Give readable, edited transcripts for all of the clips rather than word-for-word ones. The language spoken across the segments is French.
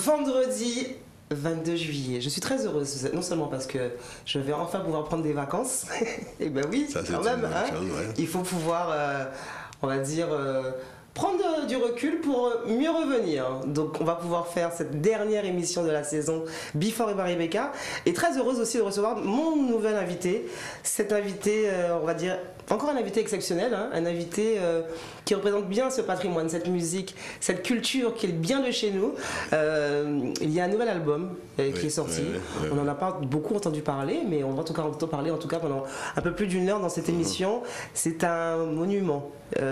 Vendredi 22 juillet. Je suis très heureuse, non seulement parce que je vais enfin pouvoir prendre des vacances, et ben oui, ça, quand même, hein, chose, ouais. Il faut pouvoir, on va dire, prendre du recul pour mieux revenir. Donc on va pouvoir faire cette dernière émission de la saison Before by Rebecca. Et très heureuse aussi de recevoir mon nouvel invité. Cet invité, on va dire, encore un invité exceptionnel, hein, un invité qui représente bien ce patrimoine, cette musique, cette culture qui est bien de chez nous. Il y a un nouvel album qui est sorti. On n'en a pas beaucoup entendu parler, mais on va en tout cas entendre parler en tout cas pendant un peu plus d'une heure dans cette émission. C'est un monument.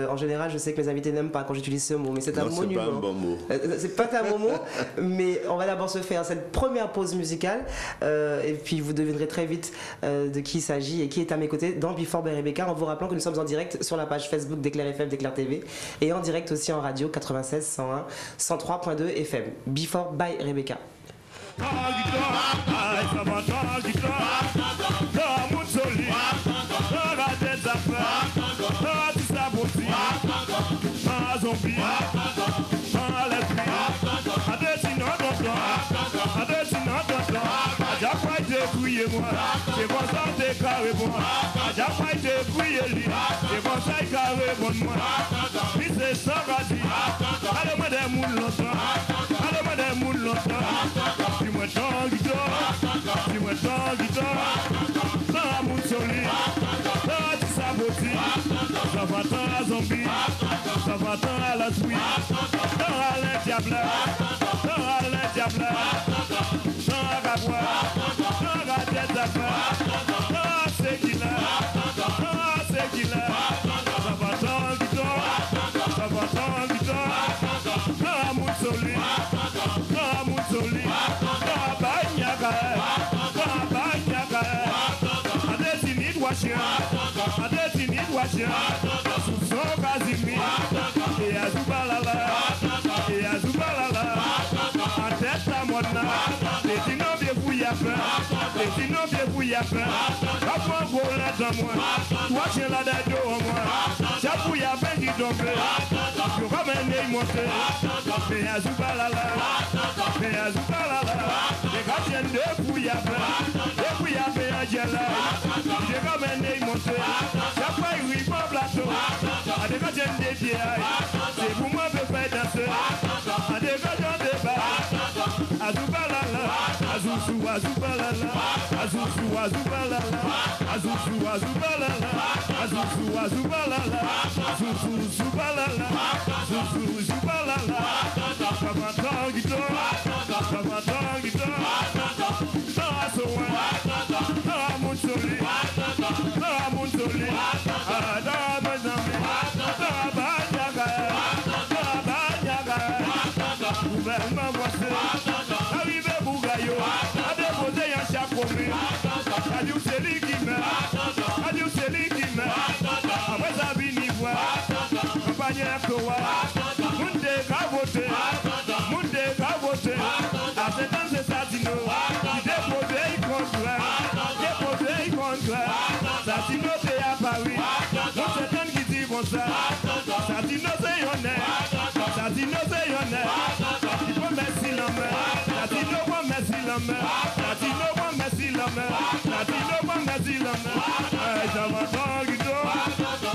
En général, je sais que mes invités n'aiment pas quand j'utilise ce mot, mais c'est un monument. C'est pas un bon mot. C'est pas un bon mot, mais on va d'abord se faire cette première pause musicale et puis vous devinerez très vite de qui il s'agit et qui est à mes côtés dans Before by Rebecca, en vous rappelant que nous sommes en direct sur la page Facebook d'Éclair FM, d'Éclair TV et en direct aussi en radio 96, 101, 103.2 FM. Before by Rebecca. C'est pour ça que t'es carré pour moi. J'ai pas été couillé, c'est pour ça que carré pour moi. Puis c'est ça qu'a dit. Allez-moi des moules longtemps. Allez-moi des moules longtemps. Dis-moi ton guitare. Dis-moi ton guitare. Ça moule solide. Ça dit ça beauté. Ça va tant à zombie. Ça va tant à la suite. Ça à l'indiable. Ça à l'indiable. Ça à gabois. C'est qu'il a, c'est qu'il a. Ça va tant guitare, ça va tant guitare. Ça moule solide, ça moule solide. Ça bagnaga, ça bagnaga. A désigné de Wachia, a désigné de Wachia. Sous son Casimir, et à Zoubalala, et à Zoubalala. En tête à mon âme, les dinosaures bouillent à les dinosaures bouillent à après pour la dans moi, toi j'ai la date de moi, j'ai bouillé à peine qui tombe, je ramène les montées, mais à Zoubalala, mais à Zoubalala, les gars viennent de bouiller à Angela, j'ai ramène les montées, j'ai pas eu mon plateau, à des gars viennent des pieds, c'est pour moi que je fais danser, à des gars viennent des bas, à Zoubalala, à Zouzou, à Zoubalala, à Zouzou, à Zoubalala. Azuzu azubalala, azuzu azubalala, azuzu zubalala, azuzu zubalala. Sabatangito, sabatangito. Sasoa, samunsoli, samunsoli. Adamazami, sabanyaga, sabanyaga. Gouvernement voici, arrivé Bougayo, a déposé un chapeau. Adieu c'est lui qui meurt, adieu c'est lui qui meurt. Après ça vini voir, campagne Kowa, Munde Kavote, Munde Kavote. À cet temps c'est Satino, qui déposé contre, Satino c'est à Paris, donc c'est un qui dit bon ça, Satino c'est honnête, Satino c'est honnête. Il faut merci la main, Satino faut merci la main, Satino faut merci la main. Latino Bangazil, Jamato Guido,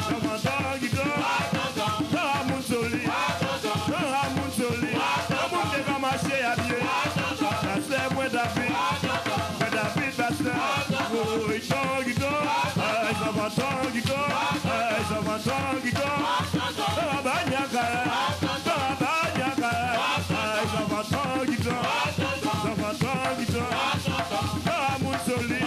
Jamato Guido, Ramunsoli, Ramunsoli, Ramunde Kamaché à pied, Basset, David, Basset, Ito Guido, Jamato Guido, Jamato Guido, Rabanyaga, Rabanyaga, Jamato Guido, Jamato Guido, Ramunsoli.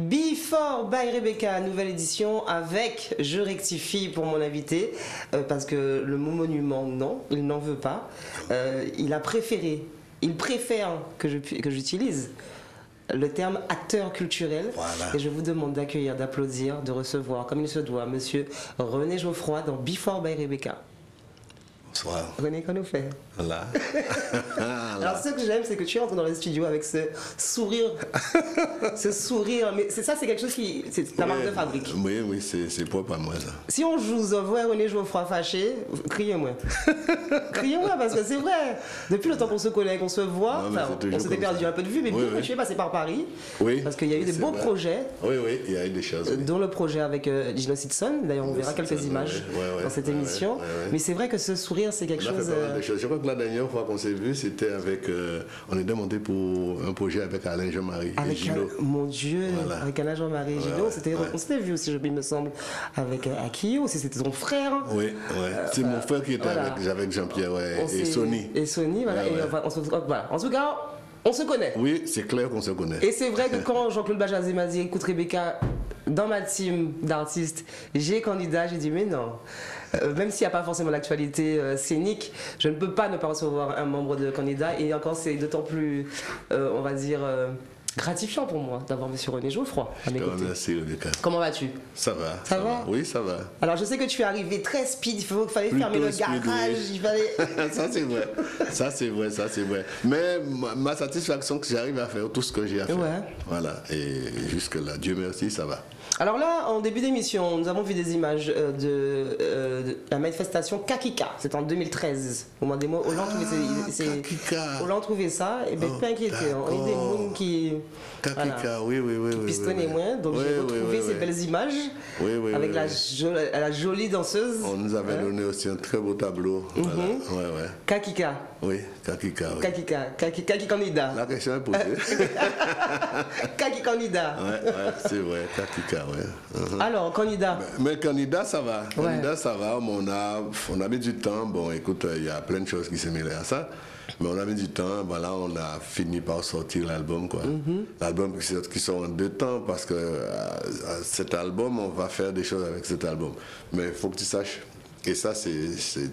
Before by Rebecca, nouvelle édition avec, je rectifie pour mon invité, parce que le mot monument, non, il n'en veut pas. Il préfère que j'utilise le terme acteur culturel. Voilà. Et je vous demande d'accueillir, d'applaudir, de recevoir, comme il se doit, monsieur René Geoffroy dans Before by Rebecca. Bonsoir. René, qu'on nous fait? Voilà. Alors, ce que j'aime, c'est que tu entres dans le studio avec ce sourire. Ce sourire. Mais c'est ça, c'est quelque chose qui. C'est ta marque de fabrique. Oui, oui, c'est propre à moi, ça. Si on vous voit René Geoffroy fâché, criez-moi. Criez-moi, parce que c'est vrai. Depuis le temps qu'on se connaît, qu'on se voit, Non, mais enfin, c'est toujours on s'était comme perdu ça. un peu de vue, mais Oui, bien que oui. tu es passé par Paris. Oui. Parce qu'il y a eu des C'est beaux vrai. projets. Oui, oui, il y a eu des choses. Oui. Dont le projet avec Gino Sidson. D'ailleurs, on verra quelques images dans cette émission. Mais c'est vrai que ce sourire, c'est quelque On a chose. fait pas mal de choses. Je crois que la dernière fois qu'on s'est vu, c'était avec. On est demandé pour un projet avec Alain Jean-Marie et Avec Gino. mon Dieu, Voilà. avec Alain Jean-Marie et Gino, on s'était vu aussi, il me semble, avec Akio, c'était ton frère. Oui, ouais. C'est mon frère qui était voilà. avec Jean-Pierre ouais, On et s'est- Sony. Et Sony, voilà. Ouais, Et ouais. enfin, voilà. En tout cas, on se connaît. Oui, c'est clair qu'on se connaît. Et c'est vrai que quand Jean-Claude Bajazé m'a dit, écoute Rebecca, dans ma team d'artistes, j'ai candidat, j'ai dit mais non. Même s'il n'y a pas forcément l'actualité scénique, je ne peux pas ne pas recevoir un membre de candidat. Et encore, c'est d'autant plus, on va dire, gratifiant pour moi d'avoir monsieur René Geoffroy à mes Je te côtés. remercie, Rebecca. Comment vas-tu? Ça va. Ça va? Oui, ça va. Alors je sais que tu es arrivé très speed, il fallait Plutôt fermer le speed, garage, oui. il fallait... Ça c'est vrai, ça c'est vrai, ça c'est vrai. Mais ma satisfaction que j'arrive à faire tout ce que j'ai à faire. Ouais. Voilà, et jusque-là, Dieu merci, ça va. Alors là, en début d'émission, nous avons vu des images de la manifestation Kakika. C'est en 2013. Au moins des mots, Hollande Kakika. Hollande trouvait ça, et bien Oh, pas inquiété. On a des d'accord. gens qui... Kakika, voilà, oui, oui, oui. qui oui, pistonnaient oui, moins. Donc oui, j'ai oui, retrouvé oui, ces oui. belles images Oui, oui, avec oui, la jolie danseuse. On nous avait donné aussi un très beau tableau. Voilà. Ouais, ouais. Kakika. Oui, Kakika. Oui. Kaki candidat. La question est posée. Kaki candidat. Ouais, c'est vrai, Kakika, ouais. Alors, candidat. Mais candidat, ça va. Ouais. Candidat, ça va. Mais on a mis du temps. Bon, écoute, il y a plein de choses qui se mêlent à ça. Mais on a mis du temps. Voilà, on a fini par sortir l'album, quoi. L'album qui sort en 2 temps parce que cet album, on va faire des choses avec cet album. Mais il faut que tu saches. Et ça,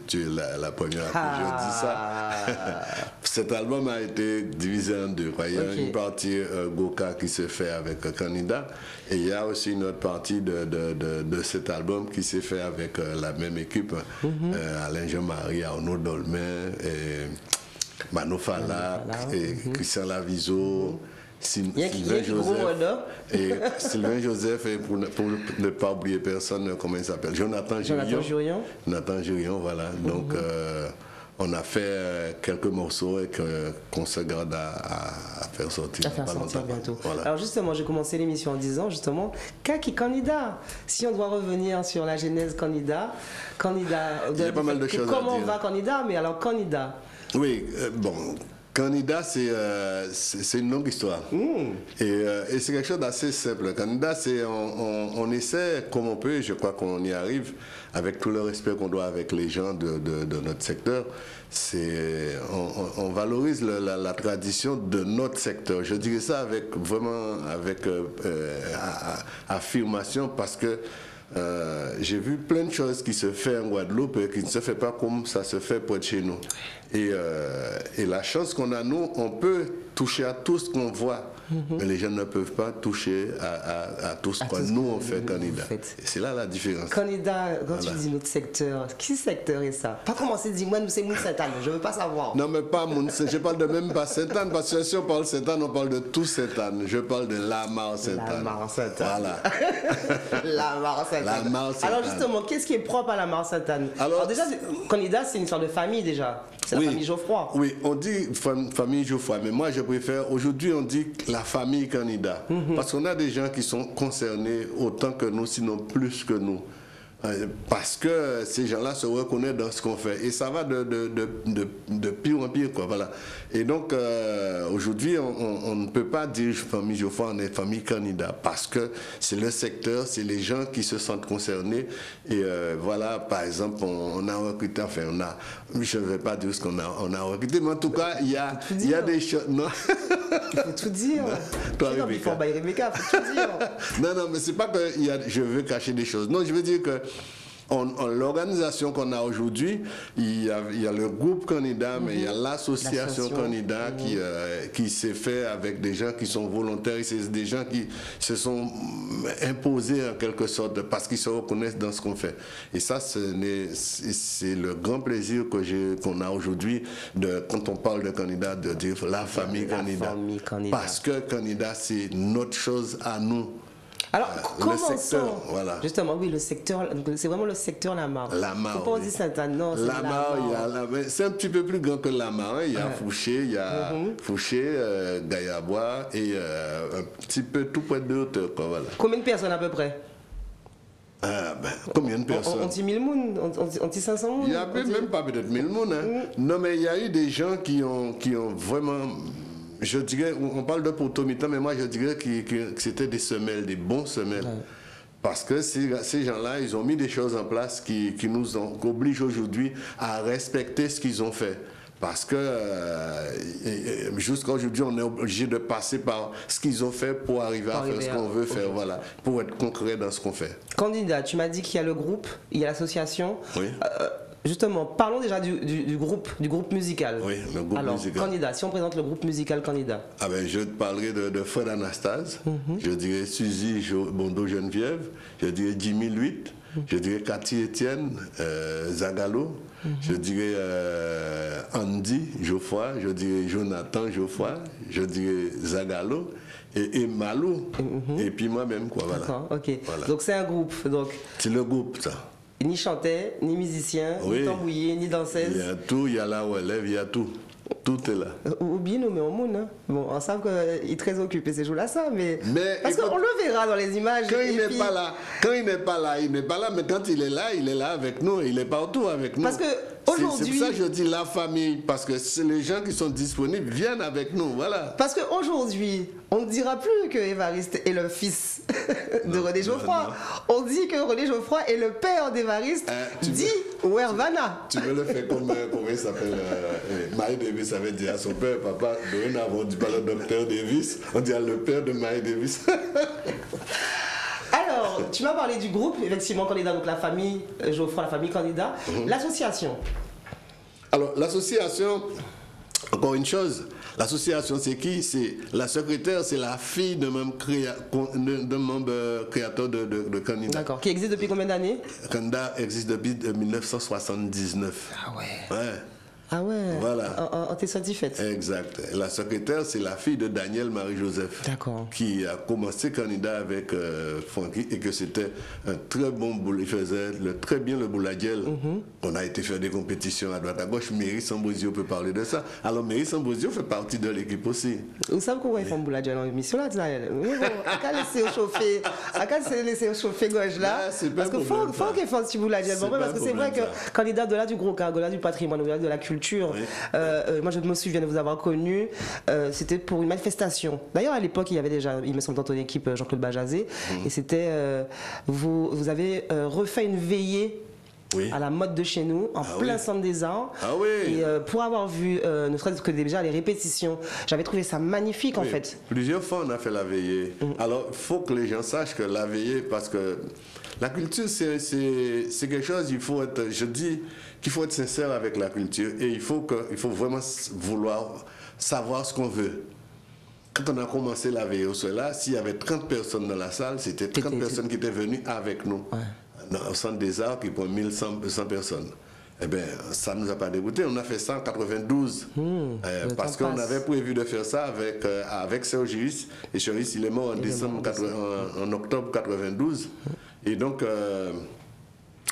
tu es la première que je dis ça. Cet album a été divisé en 2. Quoi. Il y a une partie Goka qui se fait avec Candidat et il y a aussi une autre partie de cet album qui s'est fait avec la même équipe. Alain Jean-Marie, Arnaud Dolmen, Mano Fala, et Christian Laviso. Il y a Sylvain qui gros Joseph et Sylvain Joseph et pour ne pas oublier personne, comment il s'appelle, Jonathan Jurion. Jonathan Jurion, voilà. Donc on a fait quelques morceaux et qu'on se garde à faire sortir. À faire sortir bientôt. Voilà. Alors justement, j'ai commencé l'émission en disant justement Kaki candidat. Si on doit revenir sur la genèse candidat, il y a pas mal de choses à comment dire. va candidat, mais alors candidat. Oui, bon. Candidat, c'est une longue histoire. Et c'est quelque chose d'assez simple. Candidat, c'est on essaie comme on peut, et je crois qu'on y arrive, avec tout le respect qu'on doit avec les gens de notre secteur. On valorise la tradition de notre secteur. Je dirais ça avec affirmation parce que j'ai vu plein de choses qui se font en Guadeloupe et qui ne se fait pas comme ça se fait près de chez nous. Et la chance qu'on a, nous, on peut toucher à tout ce qu'on voit, mais les gens ne peuvent pas toucher à tout ce que nous, on fait candidat. Et c'est là la différence. Candidat, quand tu dis notre secteur, qui secteur est ça? Pas commencer à dire, moi, nous, c'est Moun Saint-Anne, je veux pas savoir. Non, mais pas Moun Saint-Anne, je parle de même pas Saint-Anne, parce que si on parle Saint-Anne, on parle de tout Saint-Anne. Je parle de la Mare Saint-Anne. La Mare Saint-Anne. Voilà. La Mare Saint-Anne. La Mare Saint-Anne. Alors justement, qu'est-ce qui est propre à la Mare Saint-Anne? Alors déjà, candidat, c'est une histoire de famille déjà. C'est la famille Geoffroy. Oui, on dit famille Geoffroy, mais moi je préfère, aujourd'hui on dit la famille candidat. Parce qu'on a des gens qui sont concernés autant que nous, sinon plus que nous. Parce que ces gens-là se reconnaissent dans ce qu'on fait. Et ça va de pire en pire, quoi, voilà. Et donc, aujourd'hui, on ne peut pas dire famille Geoffroy, on est famille candidat. Parce que c'est le secteur, c'est les gens qui se sentent concernés. Et voilà, par exemple, on a recruté, enfin, je ne vais pas dire ce qu'on a recruté, mais en tout cas, il y a des choses... Non. Il faut tout dire. Toi, Rebecca. Before by Rebecca, il faut tout dire. Non, mais c'est pas que je veux cacher des choses. Non, je veux dire que l'organisation qu'on a aujourd'hui, il y a le groupe candidat, mais il y a l'association candidat qui s'est fait avec des gens qui sont volontaires, c'est des gens qui se sont imposés en quelque sorte parce qu'ils se reconnaissent dans ce qu'on fait. Et ça, c'est le grand plaisir qu'on a aujourd'hui quand on parle de candidat, de dire la famille candidat. Parce que candidat, c'est notre chose à nous. Alors, commençons. Voilà. Justement, oui, le secteur, c'est vraiment le secteur Lamar. Lamar. Faut pas dire Sainte-Anne, non, c'est Lamar. C'est un petit peu plus grand que Lamar. Il y a Fouché, il y a Fouché, Gayabois et un petit peu tout près de hauteur. Voilà. Combien de personnes à peu près? Combien de personnes? On dit 1000 mounes, on dit 500 mounes. Il n'y a même pas peut-être 1000 mounes. Non, mais il y a eu des gens qui ont vraiment... Je dirais, on parle de potomitan, mais moi je dirais que c'était des semelles, des bons semelles. Parce que ces gens-là, ils ont mis des choses en place qui nous obligent aujourd'hui à respecter ce qu'ils ont fait. Parce que jusqu'à aujourd'hui, on est obligé de passer par ce qu'ils ont fait pour arriver à faire ce qu'on veut faire, voilà, pour être concret dans ce qu'on fait. Candidat, tu m'as dit qu'il y a le groupe, il y a l'association. Oui. Justement, parlons déjà du groupe musical. Oui, le groupe musical. Candidat, si on présente le groupe musical candidat. Ah ben, je te parlerai de Fred Anastase, je dirais Suzy Bondo Geneviève, je dirais Jimmy Luit, je dirais Cathy Etienne, Zagalo, je dirais Andy Geoffroy, je dirais Jonathan Geoffroy, je dirais Zagalo et Malou, et puis moi-même, quoi, voilà. D'accord, ok. Voilà. Donc c'est un groupe, donc. C'est le groupe, ça. Ni chanteur, ni musicien, ni tambouillé, ni danseuse. Il y a tout, il y a la relève, il y a tout. Tout est là. Ou bien nous, mais au monde. Hein. Bon, on sait qu'il est très occupé ces jours-là, ça, mais parce qu'on le verra dans les images. Quand il n'est pas là, il n'est pas là, mais quand il est là avec nous, il est partout avec nous. Parce que aujourd'hui, c'est pour ça que je dis la famille, parce que les gens qui sont disponibles viennent avec nous, voilà. Parce qu'aujourd'hui, on ne dira plus que Évariste est le fils de René Geoffroy. On dit que René Geoffroy est le père d'Évariste, dit Wervana. Tu veux le faire comme il s'appelle Marie Davis avait dit à son père, papa, dorénavant, on ne dit pas le docteur Davis, on dit le père de Marie Davis. Alors, tu m'as parlé du groupe, effectivement, candidat, donc la famille Geoffroy, la famille candidat, l'association. Alors, l'association, encore une chose, l'association c'est qui? C'est la secrétaire, c'est la fille d'un membre créateur de candidat. D'accord, qui existe depuis combien d'années? Candidat existe depuis 1979. Ah ouais. Ouais. Ah ouais, voilà. On t'est satisfaite. Exact. La secrétaire, c'est la fille de Daniel Marie-Joseph. D'accord. Qui a commencé candidat avec Francky et que c'était un très bon boulot. Il faisait très bien le bouladiel. On a été faire des compétitions à droite à gauche. Méry Sambozio peut parler de ça. Alors Méry Sambozio fait partie de l'équipe aussi. Vous savez pourquoi ils font bouladiel dans l'émission là? À qu'à laisser chauffer, chauffer gauche là. Parce qu'il faut qu'il fasse du bouladiel. Parce que c'est vrai que candidat de là du gros cargo, là du patrimoine, de la culture. Oui. Moi, je me souviens de vous avoir connu. C'était pour une manifestation. D'ailleurs, à l'époque, il y avait déjà, il me semble, dans ton équipe, Jean-Claude Bajazé. Et c'était, vous avez refait une veillée. Oui. À la mode de chez nous, en plein centre des arts. Ah oui. Et pour avoir vu, ne serait-ce que déjà les répétitions, j'avais trouvé ça magnifique en fait. Plusieurs fois on a fait la veillée. Alors il faut que les gens sachent que la veillée, parce que la culture c'est quelque chose, il faut être, je dis qu'il faut être sincère avec la culture et il faut vraiment vouloir savoir ce qu'on veut. Quand on a commencé la veillée au soir, s'il y avait 30 personnes dans la salle, c'était 30 personnes qui étaient venues avec nous. Ouais. Au centre des arts qui prend 1100 personnes. Eh bien, ça ne nous a pas dégoûté. On a fait ça en 92. Parce qu'on avait prévu de faire ça avec Serge. Et Serge, il est mort en octobre 92. Et donc,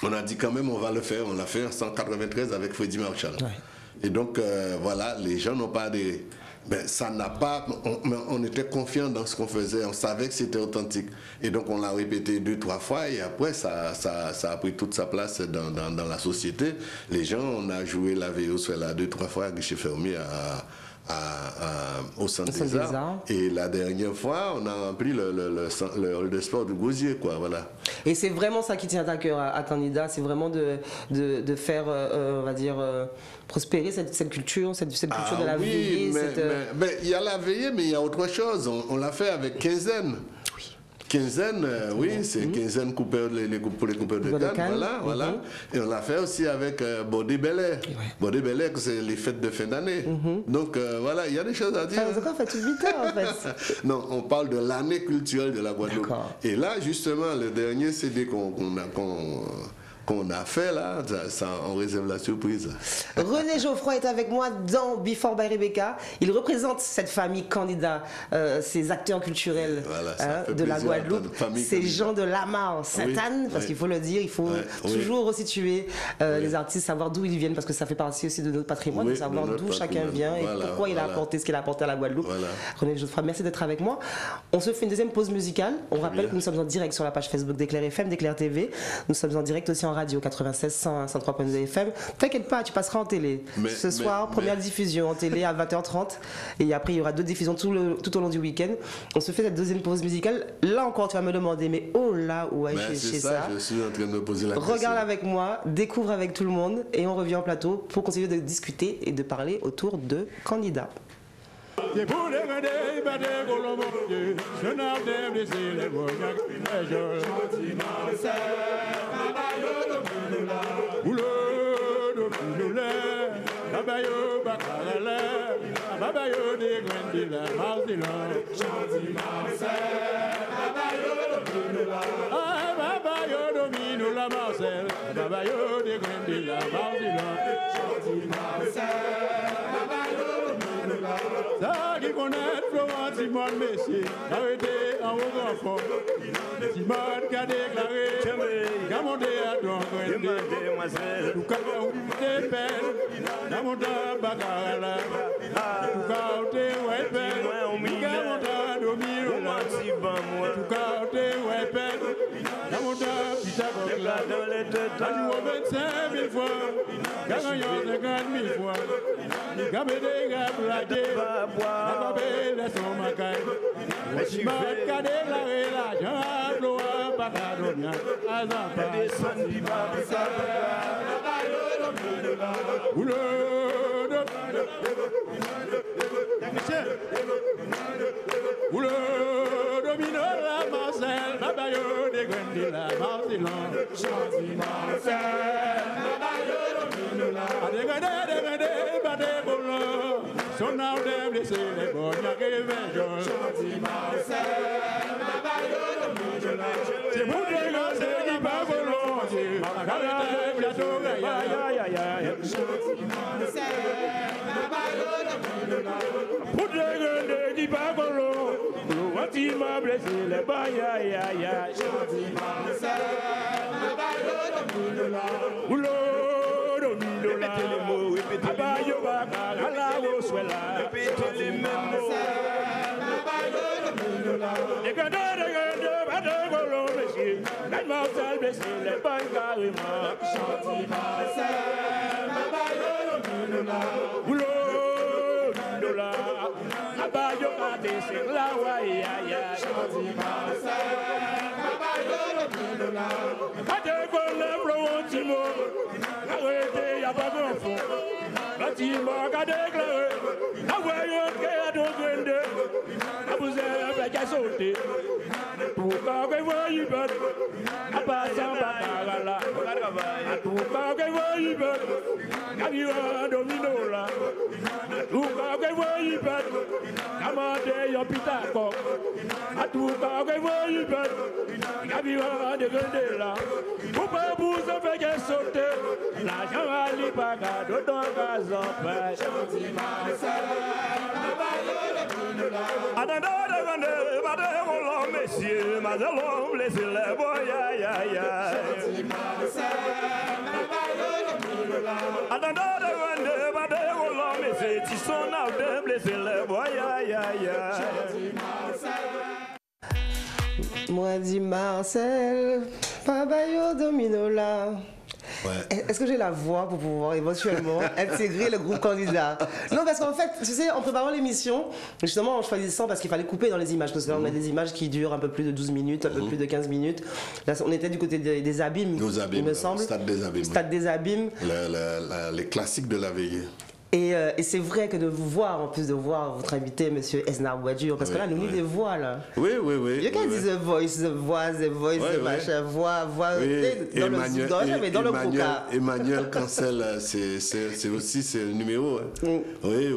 on a dit quand même, on va le faire. On l'a fait en 1993 avec Freddy Marshall. Ouais. Et donc, voilà, les gens n'ont pas adhéré. Ben, ça n'a pas, on était confiants dans ce qu'on faisait, on savait que c'était authentique. Et donc on l'a répété 2-3 fois et après ça a pris toute sa place dans la société. Les gens, on a joué la VO soit là 2-3 fois à guichet fermé au centre des arts. Et la dernière fois, on a rempli le hall de sport de Gosier, quoi, voilà. Et c'est vraiment ça qui tient à cœur à candidat, c'est vraiment de faire, on va dire, prospérer cette culture, cette culture de la veillée. Mais il y a la veillée, mais il y a autre chose. On l'a fait avec quinzaine. Oui. quinzaine, oui, c'est quinzaine coupeurs, pour les coupeurs de canne, voilà. Et on l'a fait aussi avec Body Bel-Air. Body Bel-Air, c'est les fêtes de fin d'année. Donc voilà, il y a des choses à dire. Ça fait tout 8 ans en fait. Non, on parle de l'année culturelle de la Guadeloupe. Et là, justement, le dernier CD qu'on a fait là, ça, on réserve la surprise. René Geoffroy est avec moi dans Before by Rebecca. Il représente cette famille candidat, ces acteurs culturels de la Guadeloupe, ces gens de Lamar, Sainte-Anne, parce qu'il faut le dire, il faut toujours resituer les artistes, savoir d'où ils viennent, parce que ça fait partie aussi de notre patrimoine, de savoir d'où chacun vient et pourquoi il a apporté ce qu'il a apporté à la Guadeloupe. René Geoffroy, merci d'être avec moi. On se fait une deuxième pause musicale. On rappelle que nous sommes en direct sur la page Facebook d'Éclair FM, d'Éclair TV. Nous sommes en direct aussi en radio 96 101 103.2 FM. T'inquiète pas, tu passeras en télé. Ce soir, première diffusion en télé à 20h30. Et après, il y aura 2 diffusions tout au long du week-end. On se fait cette deuxième pause musicale. Là encore, tu vas me demander, mais oh là, où est-ce chez ça? Je suis en train de me poser la question. Regarde avec moi, découvre avec tout le monde et on revient en plateau pour continuer de discuter et de parler autour de candidats. Ça qui connaît Florent Simon Messier, arrêté en haut enfant. Simon qui a déclaré, qu'a monté à ton coin, tout cas où t'es belle, qu'a monté à Bacarala, tout cas où t'es ouais belle, qu'a monté à Domino, tout cas où t'es ouais belle, qu'a monté à Pythagore, qu'a joué 25 000 fois, qu'a gagné 50 000 fois, qu'a médé, qu'a blagué. So now them they say they go to give vengeance. C'est pour les gars, c'est qui va volontiers. Pour les gars, qui va volontiers. Il m'a blessé les bails, aïe aïe aïe. Répétez les mots, répétez les mêmes mots. Les gars de Badegolo, monsieur, la mortelle blessée, les bonnes carrément. Chantier Marcel, Boulot, Dola, Abayo, c'est la Waya, Chantier Marcel, Badegolo, Florentimo, arrêtez, y'a pas d'enfant. Bâtiment qu'a déclaré, la voyante qui a donc la vous avez qu'à sauter. Pourquoi que vous y faites, à passant par là, pourquoi que vous y faites, à vivre un domino là, pourquoi que vous y faites, à monter un pitacon, à tout cas que vous y faites, à vivre un dégradé là, pourquoi vous avez qu'à sauter, l'argent à l'ipaka, d'autant qu'à s'en faire. Messieurs, Mazalon, blessez les boys, aïe aïe aïe. Attendez, mais c'est Tisson, blessez les boys, aïe aïe aïe. Moi dit Marcel, Pabayo Domino là. Ouais. Est-ce que j'ai la voix pour pouvoir éventuellement intégrer le groupe candidat? Non, parce qu'en fait, tu sais, en préparant l'émission, justement en choisissant, parce qu'il fallait couper dans les images, parce que là on a des images qui durent un peu plus de 12 minutes, un peu plus de 15 minutes. Là, on était du côté des abîmes, il me semble. Stade des abîmes. Stade des abîmes. Les classiques de la veillée. Et c'est vrai que de vous voir, en plus de voir votre invité, monsieur Esnar Ouadjur, parce que là, nous des voix, là. Oui. Il y a qu'à dire The Voice, the machin, voix, dans le coca. Emmanuel Cancel, c'est aussi le numéro. Hein. Oui.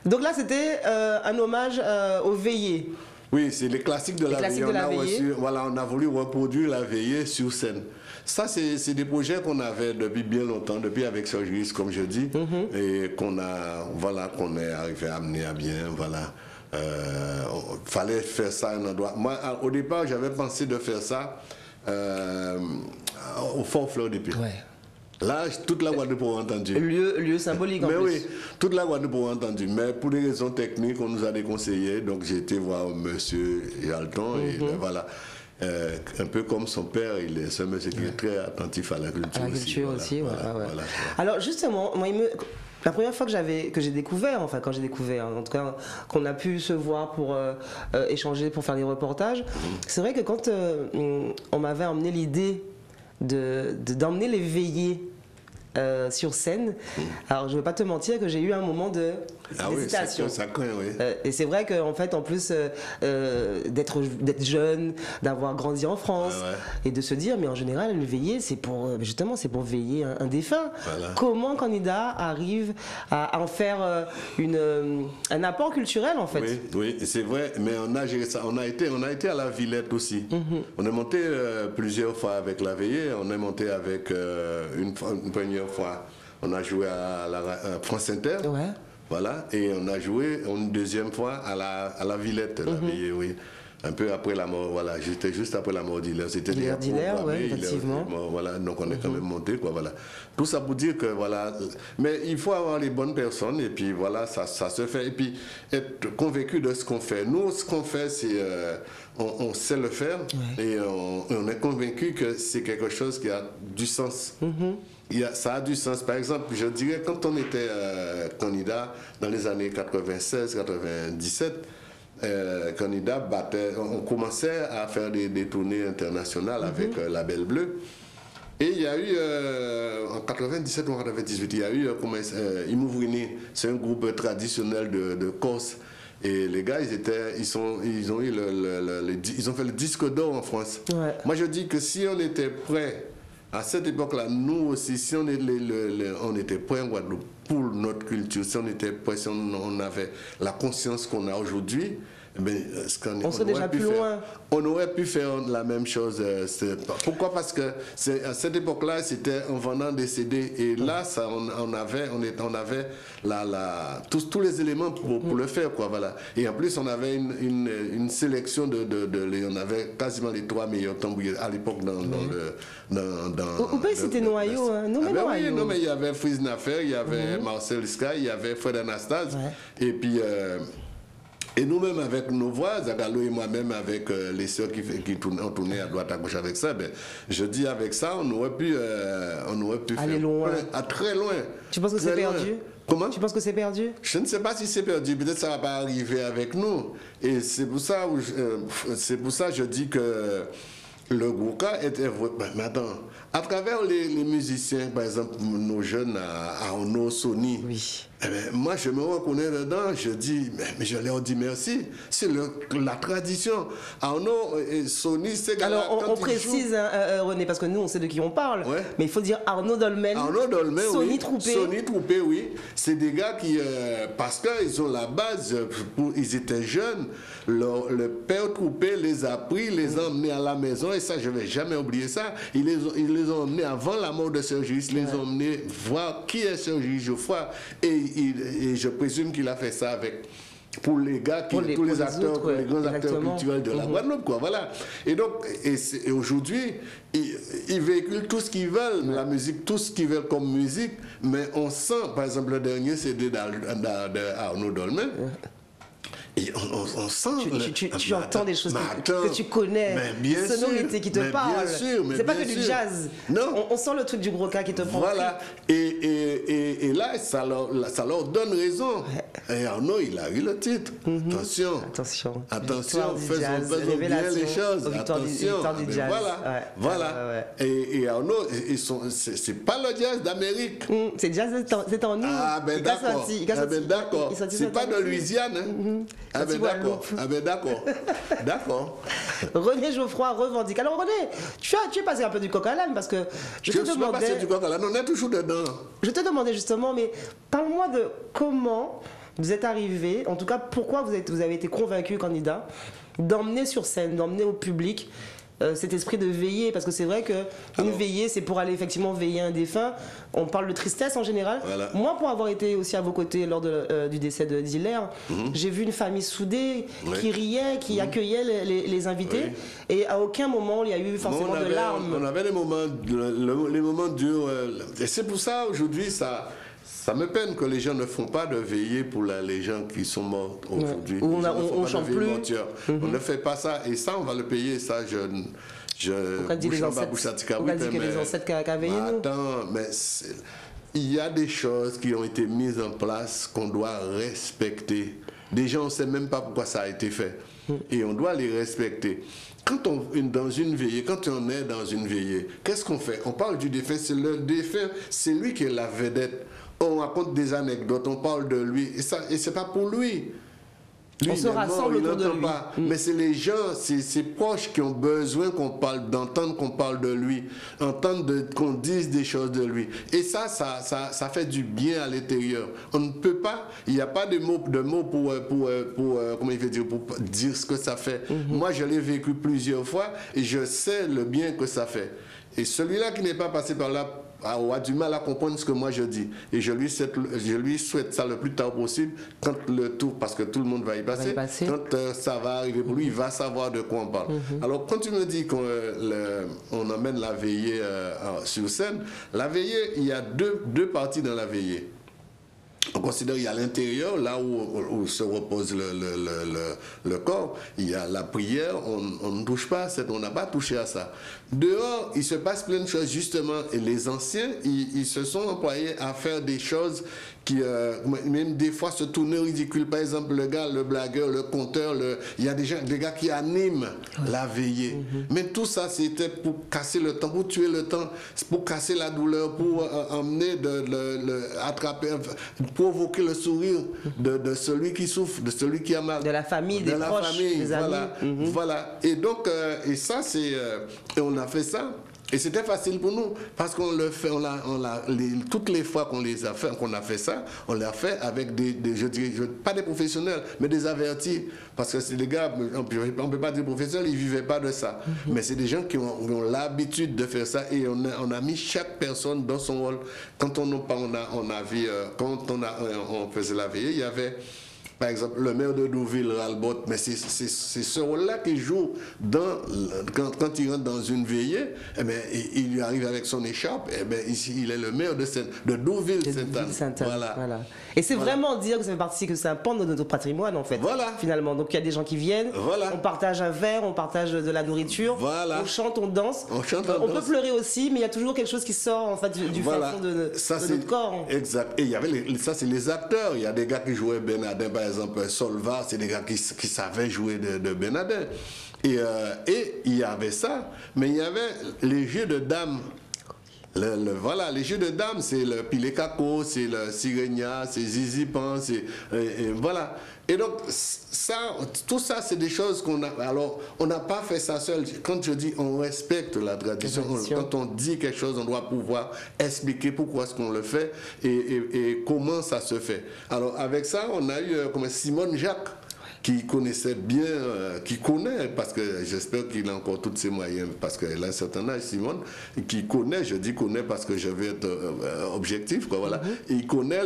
Donc là, c'était un hommage aux veillées. Oui, c'est les classiques de la veillée. On a voulu reproduire la veillée sur scène. Ça, c'est des projets qu'on avait depuis bien longtemps, depuis avec Serge Gris, comme je dis, et qu'on est arrivé à amener à bien, voilà. Fallait faire ça à un endroit. Moi, au départ, j'avais pensé de faire ça au Fort Fleur des Pieds. Ouais. Là, toute la Guadeloupe a entendu. Lieu symbolique en plus. Oui, toute la Guadeloupe a entendu. Mais pour des raisons techniques, on nous a déconseillé. Donc j'ai été voir monsieur Jalton et voilà. Un peu comme son père, c'est un monsieur qui est très attentif à la culture. À la culture aussi, voilà. Alors justement, moi, la première fois que j'ai découvert, en tout cas, qu'on a pu se voir pour échanger, pour faire des reportages, c'est vrai que quand on m'avait emmené l'idée d'emmener les veillées sur scène, alors je ne vais pas te mentir que j'ai eu un moment d'hésitation. Oui, ça craint, oui. Et c'est vrai qu'en fait, en plus d'être jeune, d'avoir grandi en France, et de se dire, mais en général, le veillée, c'est pour veiller un défunt. Voilà. Comment un candidat arrive à en faire un apport culturel, en fait? Oui, c'est vrai, mais on a géré ça. On a été à la Villette aussi. On est monté plusieurs fois avec la veillée. On est monté avec une première fois, on a joué à France Inter. Ouais. Voilà, et on a joué une deuxième fois à la Villette, la veillée, oui. Un peu après la mort, voilà, j'étais juste après la mort d'Hilaire. C'était d'Hilaire, oui, effectivement. Voilà, donc on est quand même monté, quoi, voilà. Tout ça pour dire que, voilà, mais il faut avoir les bonnes personnes, et puis voilà, ça se fait, et puis être convaincu de ce qu'on fait. Nous, ce qu'on fait, c'est, on sait le faire, et on est convaincu que c'est quelque chose qui a du sens. Ça a du sens. Par exemple, je dirais, quand on était candidat dans les années 96-97, candidat on commençait à faire des tournées internationales avec la Belle Bleue. Et il y a eu, en 97 ou en 98, il y a eu Imouvrini, c'est un groupe traditionnel de Corse. Et les gars, ils ont fait le disque d'or en France. Ouais. Moi, je dis que si on était prêt à cette époque-là, nous aussi, si on était prêts en Guadeloupe pour notre culture, si on était prêts, si on avait la conscience qu'on a aujourd'hui, on serait déjà plus loin. On aurait pu faire la même chose. Pourquoi? Parce que à cette époque-là, c'était en vendant des CD. Et là, on avait tous les éléments pour le faire, quoi, voilà. Et en plus, on avait une sélection on avait quasiment les 3 meilleurs tambouriers à l'époque Ou pas c'était Noyau, hein. Oui, non, mais il y avait Frise Nafer, il y avait Marcel Sky, il y avait Fred Anastase. Et puis... Et nous-mêmes, avec nos voix, Zagalo et moi-même, avec les sœurs qui ont tourné à droite, à gauche avec ça, je dis avec ça, on aurait pu aller faire loin. Très loin. Tu penses que c'est perdu? Comment? Tu penses que c'est perdu? Je ne sais pas si c'est perdu. Peut-être que ça ne va pas arriver avec nous. Et c'est pour ça que je dis que le Gouka était... Mais attends, à travers les musiciens, par exemple, nos jeunes Arnaud, Sony, moi je me reconnais dedans, je dis, mais je leur dis merci, c'est la tradition. Arnaud et Sony, c'est... Alors on précise, René, parce que nous on sait de qui on parle, mais il faut dire Arnaud Dolmen, Sony Troupé. Sony Troupé, oui. C'est des gars qui, parce qu'ils ont la base, ils étaient jeunes, le père Troupé les a pris, les a emmenés à la maison, et ça je ne vais jamais oublier ça. Ils les ont emmenés avant la mort de Serge Gris, ils les ont emmenés voir qui est Serge Gris Geoffroy, et je présume qu'il a fait ça pour les gars, tous les acteurs, les grands acteurs culturels de la Guadeloupe, quoi, voilà. Et donc, et aujourd'hui, ils véhiculent tout ce qu'ils veulent, la musique, tout ce qu'ils veulent comme musique, mais on sent, par exemple, le dernier CD d'Arnaud Dolmen. Et on sent... Tu entends des choses que tu connais, des sonorités qui te parlent. C'est pas que du jazz. Non. On sent le truc du gros cas qui te prend. Voilà. Et là, ça leur donne raison. Et Arnaud, il a eu le titre. Attention, faisons bien les choses. Attention. Voilà. Et Arnaud, c'est pas le jazz d'Amérique. C'est jazz, c'est en nous. Ah ben d'accord. C'est pas de Louisiane. Ah ben d'accord. D'accord. René Geoffroy revendique. Alors René, tu es passé un peu du coq à l'âne parce que je te demandais... passé du coq à l'âne, on est toujours dedans. Je te demandais justement, mais parle-moi de comment vous êtes arrivé, en tout cas pourquoi vous avez été convaincu candidat d'emmener sur scène, d'emmener au public cet esprit de veiller, parce que c'est vrai qu'une veillée, c'est pour aller effectivement veiller un défunt. On parle de tristesse en général. Voilà. Moi, pour avoir été aussi à vos côtés lors du décès de Diller, j'ai vu une famille soudée qui riait, qui accueillait les invités, et à aucun moment il y a eu forcément de larmes. On avait les moments durs, et c'est pour ça aujourd'hui ça me peine que les gens ne font pas de veillée pour les gens qui sont morts aujourd'hui. On chante plus. On ne fait pas ça. Et ça, on va le payer. Ça, on dit que les ancêtres qui a veillé, nous. Attends, mais il y a des choses qui ont été mises en place qu'on doit respecter. Des gens, on ne sait même pas pourquoi ça a été fait. Et on doit les respecter. Quand on est dans une veillée, qu'est-ce qu'on fait? On parle du défunt. C'est le défunt, c'est lui qui est la vedette. On raconte des anecdotes, on parle de lui, et c'est pas pour lui. On se rassemble autour de lui. Mais c'est les gens, ses proches qui ont besoin d'entendre qu'on parle de lui, entendre qu'on dise des choses de lui. Et ça fait du bien à l'intérieur. On ne peut pas, il n'y a pas de mots pour comment il veut dire, pour dire ce que ça fait. Moi, je l'ai vécu plusieurs fois et je sais le bien que ça fait. Et celui-là qui n'est pas passé par là a du mal à comprendre ce que moi je dis. Et je lui souhaite ça le plus tard possible, quand le tour, parce que tout le monde va y passer, quand ça va arriver pour lui, il va savoir de quoi on parle. Alors quand tu me dis qu'on emmène la veillée sur scène, la veillée, il y a deux parties dans la veillée. On considère qu'il y a l'intérieur, là où se repose le corps, il y a la prière, on ne touche pas, on n'a pas touché à ça. Dehors, il se passe plein de choses, justement, et les anciens, ils se sont employés à faire des choses qui, même des fois, se tourner ridicule. Par exemple, le blagueur, le conteur, il y a des gars qui animent la veillée. Mais tout ça, c'était pour casser le temps, pour tuer le temps, pour casser la douleur, pour emmener, attraper, provoquer le sourire de celui qui souffre, de celui qui a mal. De la famille, des proches, des amis. Voilà. Et donc, et ça, c'est... et on a fait ça. Et c'était facile pour nous, parce qu'on le fait, toutes les fois qu'on a fait ça, on l'a fait avec je dirais, pas des professionnels, mais des avertis. Parce que c'est des gars, on ne peut pas dire professionnels, ils ne vivaient pas de ça. Mais c'est des gens qui ont l'habitude de faire ça, et on a mis chaque personne dans son rôle. Quand on faisait la veillée, il y avait... Par exemple, le maire de Douville, Ralbot, mais c'est ce rôle-là qu'il joue quand il rentre dans une veillée, eh bien, il lui arrive avec son écharpe, eh bien, ici, il est le maire de Douville-Sainte-Anne. Voilà. Et c'est vraiment dire que ça fait partie, que c'est un pan de notre patrimoine, en fait. Voilà. Finalement. Donc il y a des gens qui viennent, on partage un verre, on partage de la nourriture, on chante, on danse. On peut pleurer aussi, mais il y a toujours quelque chose qui sort, en fait, du fin fond de notre corps. Exact. Et il y avait ça, c'est les acteurs. Il y a des gars qui jouaient Bernardin, par exemple, Solva, c'est des gars qui savaient jouer de Bernardin. Et il y avait ça, mais il y avait les jeux de dames. Voilà, les jeux de dames, c'est le Pilé Kako, c'est le Sirenia, c'est Zizi Pan, voilà. Et donc, tout ça, c'est des choses qu'on a... Alors, on n'a pas fait ça seul. Quand je dis on respecte la tradition, quand on dit quelque chose, on doit pouvoir expliquer pourquoi est-ce qu'on le fait et comment ça se fait. Alors, avec ça, on a eu Simone Jacques, qui connaissait bien, qui connaît, parce que j'espère qu'il a encore tous ses moyens, parce qu'elle a un certain âge, Simone, qui connaît, je dis connaît parce que je veux être objectif, quoi, voilà. Il connaît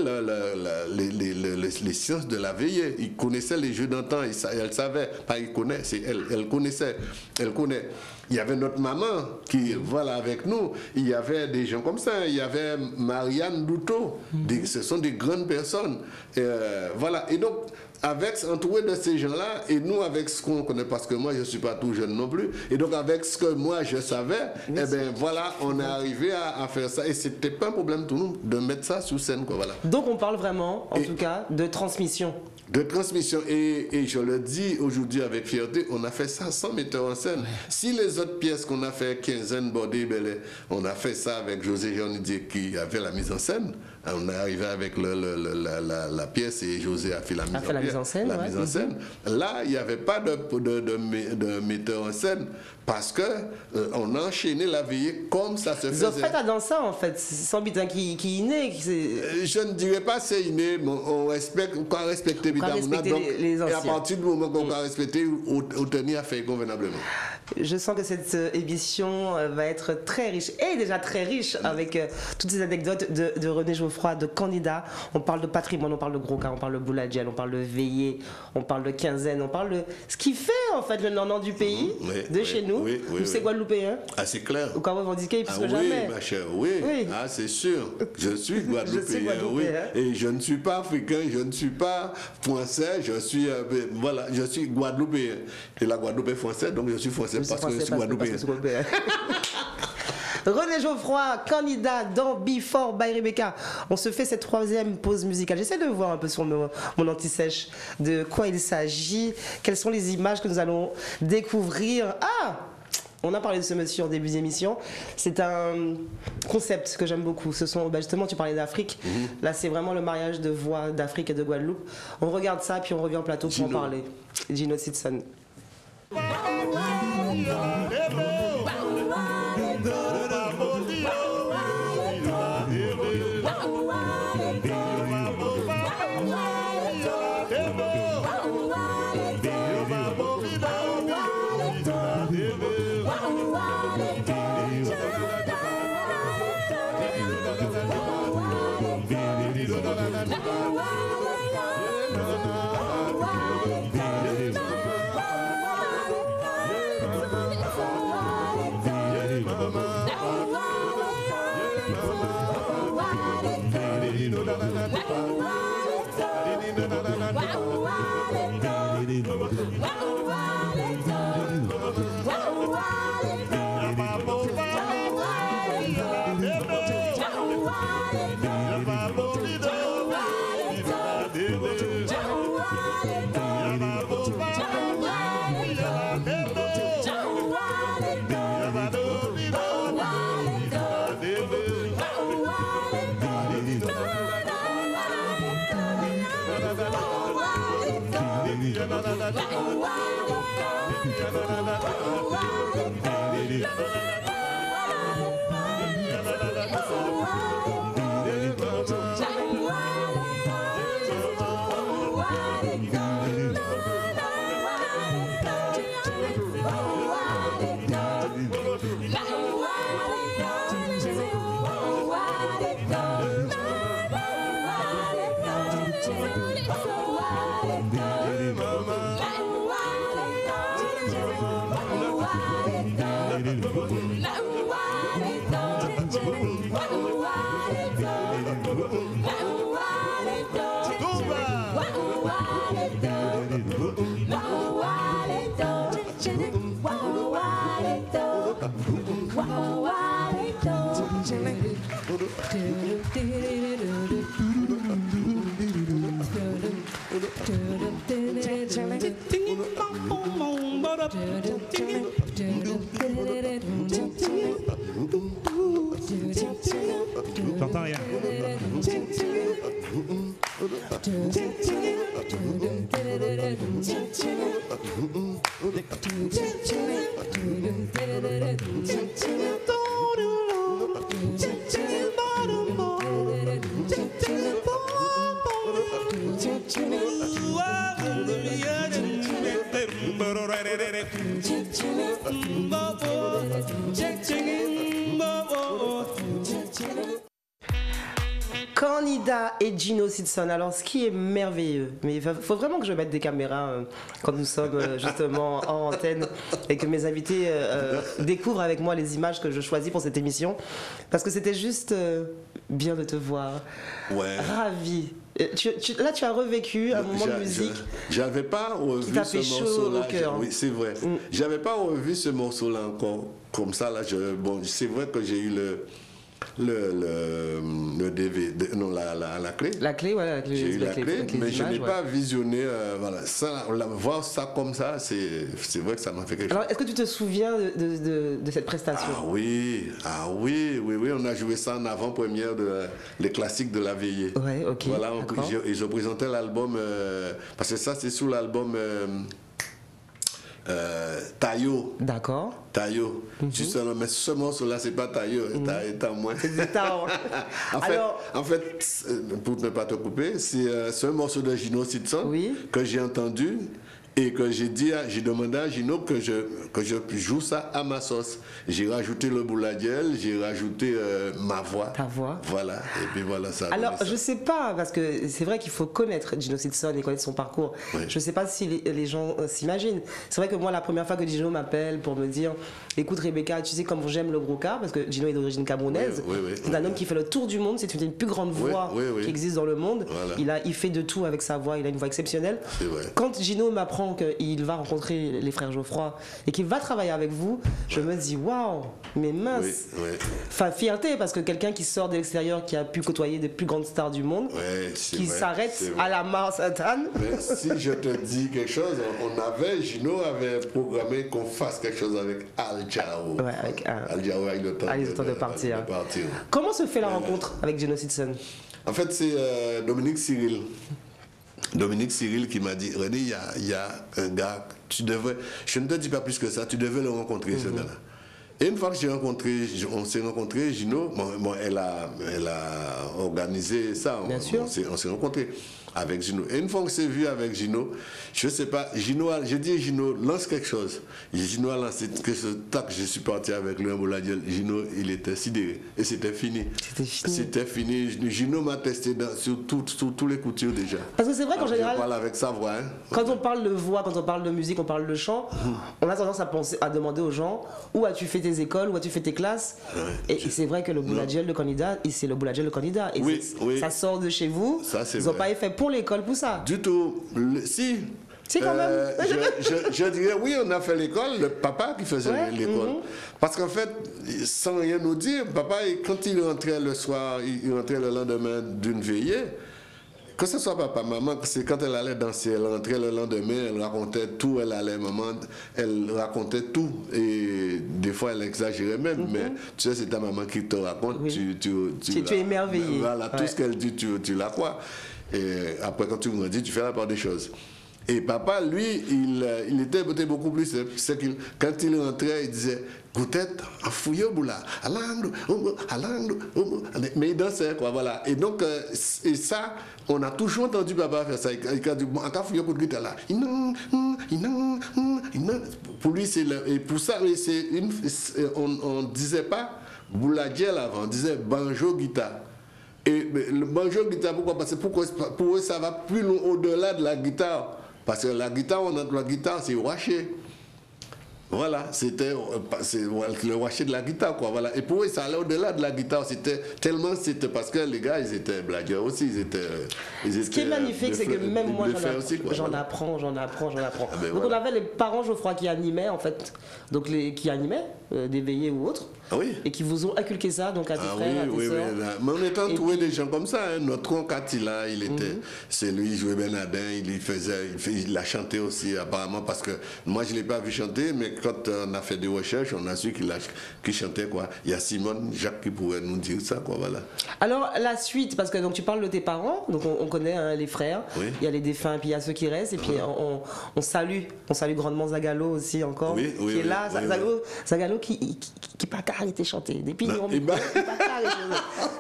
les sciences de la veillée, il connaissait les jeux d'antan, elle savait, pas il connaît, c'est elle connaissait, elle connaît. Il y avait notre maman qui, voilà, avec nous, il y avait des gens comme ça, il y avait Marianne Douteau, ce sont des grandes personnes, voilà, et donc, entouré de ces gens-là, et nous, avec ce qu'on connaît, parce que moi, je ne suis pas tout jeune non plus, et donc avec ce que moi, je savais, eh bien, voilà, on est arrivé à faire ça, et c'était pas un problème pour nous de mettre ça sur scène, quoi, voilà. Donc on parle vraiment, en tout cas, de transmission. De transmission, et je le dis aujourd'hui avec fierté, on a fait ça sans metteur en scène. Si les autres pièces qu'on a fait, Quinzaine, Bordé, Belay, on a fait ça avec José Jean-Didier qui avait la mise en scène, on est arrivé avec la pièce et José a fait la mise en scène. Là, il n'y avait pas de metteur en scène parce que on a enchaîné la veillée comme ça se faisait. Vous faites dans ça en fait, c'est sans doute qui est inné. Je ne dirais pas c'est inné, mais on respecte, on a respecté évidemment. Et à partir du moment qu'on a respecté, on tenait à faire convenablement. Je sens que cette émission va être très riche, et déjà très riche, avec toutes ces anecdotes de René Geoffroy, de candidats. On parle de patrimoine, on parle de gros cas, on parle de Bouladjel, on parle de veillée, on parle de quinzaine, on parle de ce qui fait en fait le nom du pays, chez nous. Nous, c'est Guadeloupéen. Ah, c'est clair. Ou quand vous revendiquez plus que jamais. Oui, ma chère, oui. Ah, c'est sûr. Je suis Guadeloupéen, oui. Et je ne suis pas africain, je ne suis pas français, je suis Guadeloupéen. Et la Guadeloupe est française, donc je suis français parce que je suis Guadeloupéen. René Geoffroy, candidat dans Before by Rebecca. On se fait cette troisième pause musicale. J'essaie de voir un peu sur mon anti-sèche de quoi il s'agit, quelles sont les images que nous allons découvrir. Ah! On a parlé de ce monsieur en début d'émission. C'est un concept que j'aime beaucoup. Ce sont, justement, tu parlais d'Afrique. Là, c'est vraiment le mariage de voix d'Afrique et de Guadeloupe. On regarde ça, puis on revient au plateau pour en parler. Gino Sitson. Cornida et Gino Sidson. Alors, ce qui est merveilleux, mais il faut vraiment que je mette des caméras quand nous sommes justement en antenne et que mes invités découvrent avec moi les images que je choisis pour cette émission, parce que c'était juste bien de te voir. Ouais. Ravi. Là, tu as revécu un moment de musique. J'avais pas revu ce morceau-là. Oui, c'est vrai. J'avais pas revu ce morceau-là encore comme ça. Là, bon, c'est vrai que j'ai eu le DVD, non, la clé. La clé, voilà, la clé. J'ai eu la clé, mais je n'ai ouais. pas visionné. Voilà, ça, voir ça comme ça, c'est vrai que ça m'a fait quelque chose. Alors, est-ce que tu te souviens de cette prestation? Ah oui, on a joué ça en avant-première de les classiques de la veillée. Ouais, ok. Voilà, et je présentais l'album, parce que ça c'est sous l'album Tayo. D'accord. Tayo. Mais ce morceau-là, c'est pas Tayo, t'as moins. C'est du Tayo. En fait, pour ne pas te couper, c'est un morceau de Gino Sidson que j'ai entendu et que j'ai demandé à Gino que je joue ça à ma sauce. J'ai rajouté le bouladiel, j'ai rajouté ma voix. Ta voix. Voilà, et puis voilà ça. Alors, je sais pas, parce que c'est vrai qu'il faut connaître Gino Sidson et connaître son parcours. Oui. Je sais pas si les gens s'imaginent. C'est vrai que moi, la première fois que Gino m'appelle pour me dire écoute Rebecca, tu sais comme j'aime le gros cas, parce que Gino est d'origine camerounaise. C'est un homme qui fait le tour du monde, c'est une des plus grandes voix qui existe dans le monde. Voilà. Il fait de tout avec sa voix, il a une voix exceptionnelle. Quand Gino m'apprend qu'il va rencontrer les frères Geoffroy et qu'il va travailler avec vous, je me dis waouh, mais mince. Enfin, fierté, parce que quelqu'un qui sort de l'extérieur, qui a pu côtoyer des plus grandes stars du monde, qui s'arrête à la Mars Sainte-Anne. Mais si je te dis quelque chose, Gino avait programmé qu'on fasse quelque chose avec Al Jarreau. Ouais, avec Al Jarreau a eu le temps de partir. Comment se fait la rencontre avec Gino Sidson? En fait, c'est Dominique Cyril. Dominique Cyril qui m'a dit René, il y a un gars, je ne te dis pas plus que ça, tu devais le rencontrer, ce gars-là. Et une fois que on s'est rencontrés, Gino, elle a organisé ça, on s'est rencontrés avec Gino. Et une fois qu'on s'est vu avec Gino, je ne sais pas, j'ai dit Gino, lance quelque chose. Gino a lancé quelque chose, tac, je suis parti avec lui en Bouladiel. Gino, il était sidéré. Et c'était fini. C'était fini. Gino m'a testé sur tous les coutures déjà. Parce que c'est vrai qu'en général, on parle avec sa voix. Quand on parle de voix, quand on parle de musique, on parle de chant, on a tendance à demander aux gens où as-tu fait tes écoles, où as-tu fait tes classes. Et c'est vrai que le Bouladiel de candidat, c'est le Bouladiel de candidat. Et ça sort de chez vous. Ça, ils n'ont pas fait pour l'école pour ça. Du tout. Si. C'est quand même. Je dirais oui, on a fait l'école, le papa qui faisait l'école. Parce qu'en fait, sans rien nous dire, papa, quand il rentrait le soir, il rentrait le lendemain d'une veillée, que ce soit papa, maman, c'est quand elle allait danser, elle rentrait le lendemain, elle racontait tout, elle racontait tout. Et des fois, elle exagérait même, mais tu sais, c'est ta maman qui te raconte, tu es émerveillé. Voilà, tout ce qu'elle dit, tu la crois. Et après, quand tu grandis, tu fais la part des choses. Et papa, lui, il était beaucoup plus. C'est que quand il rentrait, il disait Goutet, en fouilleux boula, alando, mais il dansait, quoi, voilà. Et donc, et ça, on a toujours entendu papa faire ça. Il a dit bon, en fouilleux pour Goutet là. Pour lui, c'est et pour ça, on disait pas bouladiel avant, on disait banjo guitare. Et le banjo guitare, pourquoi? Parce que pour eux, ça va plus loin au-delà de la guitare. Parce que la guitare, c'est waché. Voilà, c'était le waché de la guitare, quoi. Voilà. Et pour eux, ça allait au-delà de la guitare. C'était parce que les gars, ils étaient blagueurs aussi. Ce qui est magnifique, c'est que même moi, j'en apprends. Ah ben donc voilà. On avait les parents Geoffroy qui animaient, en fait, donc qui animaient des veillées ou autres. Ah oui. Et qui vous ont inculqué ça, donc à tes frères, à tes sœurs. Mais on était entouré des gens comme ça. Hein. Notre oncle Attila, c'est lui, il jouait Bernardin, il a chanté aussi apparemment, parce que moi je ne l'ai pas vu chanter, mais quand on a fait des recherches, on a su qu'il chantait, quoi. Il y a Simone Jacques qui pourrait nous dire ça, quoi, voilà. Alors la suite, parce que donc tu parles de tes parents, donc on connaît les frères, il y a les défunts, puis il y a ceux qui restent, et puis on salue grandement Zagalo aussi encore, qui est là, Zagalo qui pas qu'à arrêter de chanter. Depuis il pas qu'à arrêter.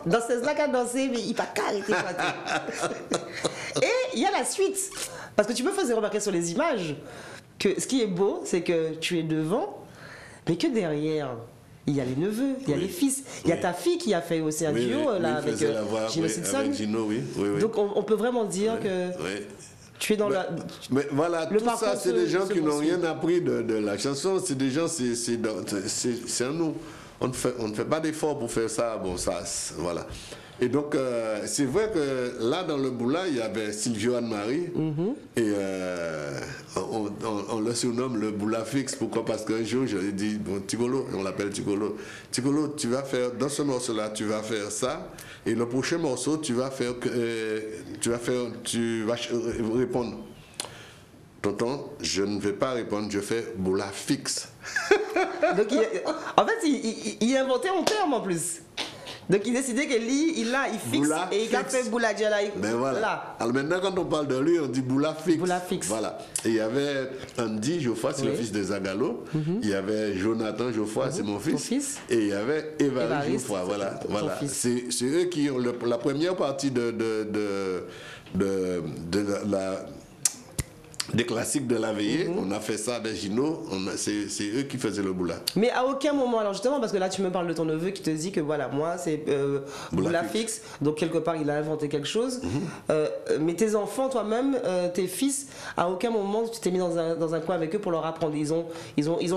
Dans ces là qu'à danser, mais il pas qu'à arrêter de chanter. Et il y a la suite, parce que tu me faisais remarquer sur les images que ce qui est beau, c'est que tu es devant, mais que derrière, il y a les neveux, il y a les fils, il y a ta fille qui a fait aussi un duo là, avec Gino Simpson. Avec Gino, oui. Donc on peut vraiment dire que tu es dans Mais voilà, tout ça, c'est des gens qui n'ont rien appris de la chanson, c'est des gens, c'est à nous. On ne fait pas d'effort pour faire ça, bon, ça, voilà. Et donc, c'est vrai que là, dans le Boula, il y avait Silvio Anne-Marie, et on le surnomme le Boula fixe. Pourquoi? Parce qu'un jour, je lui ai dit, bon, Tigolo, on l'appelle Tigolo, Tigolo, tu vas faire, dans ce morceau-là, tu vas faire ça, et le prochain morceau, tu vas répondre. Tonton, je ne vais pas répondre, je fais Boula fixe. Donc, en fait, il inventait un terme en plus. Donc il décidait que lui, il fixe Boula et il a fait Boula Djela. Ben voilà. Alors maintenant, quand on parle de lui, on dit Boula fixe. Boula fixe. Voilà. Et il y avait Andy Geoffroy, c'est le fils de Zagalo. Il y avait Jonathan Geoffroy, c'est mon fils. Et il y avait Évariste Geoffroy. Voilà. C'est eux qui ont la première partie des classiques de la veillée. On a fait ça avec Gino, c'est eux qui faisasaient le Boula. Mais à aucun moment, alors justement, parce que là tu me parles de ton neveu qui te dit que voilà, moi c'est Boula fixe, donc quelque part il a inventé quelque chose. Mais tes enfants, toi-même, tes fils, à aucun moment tu t'es mis dans un coin avec eux pour leur apprendre. Ils ont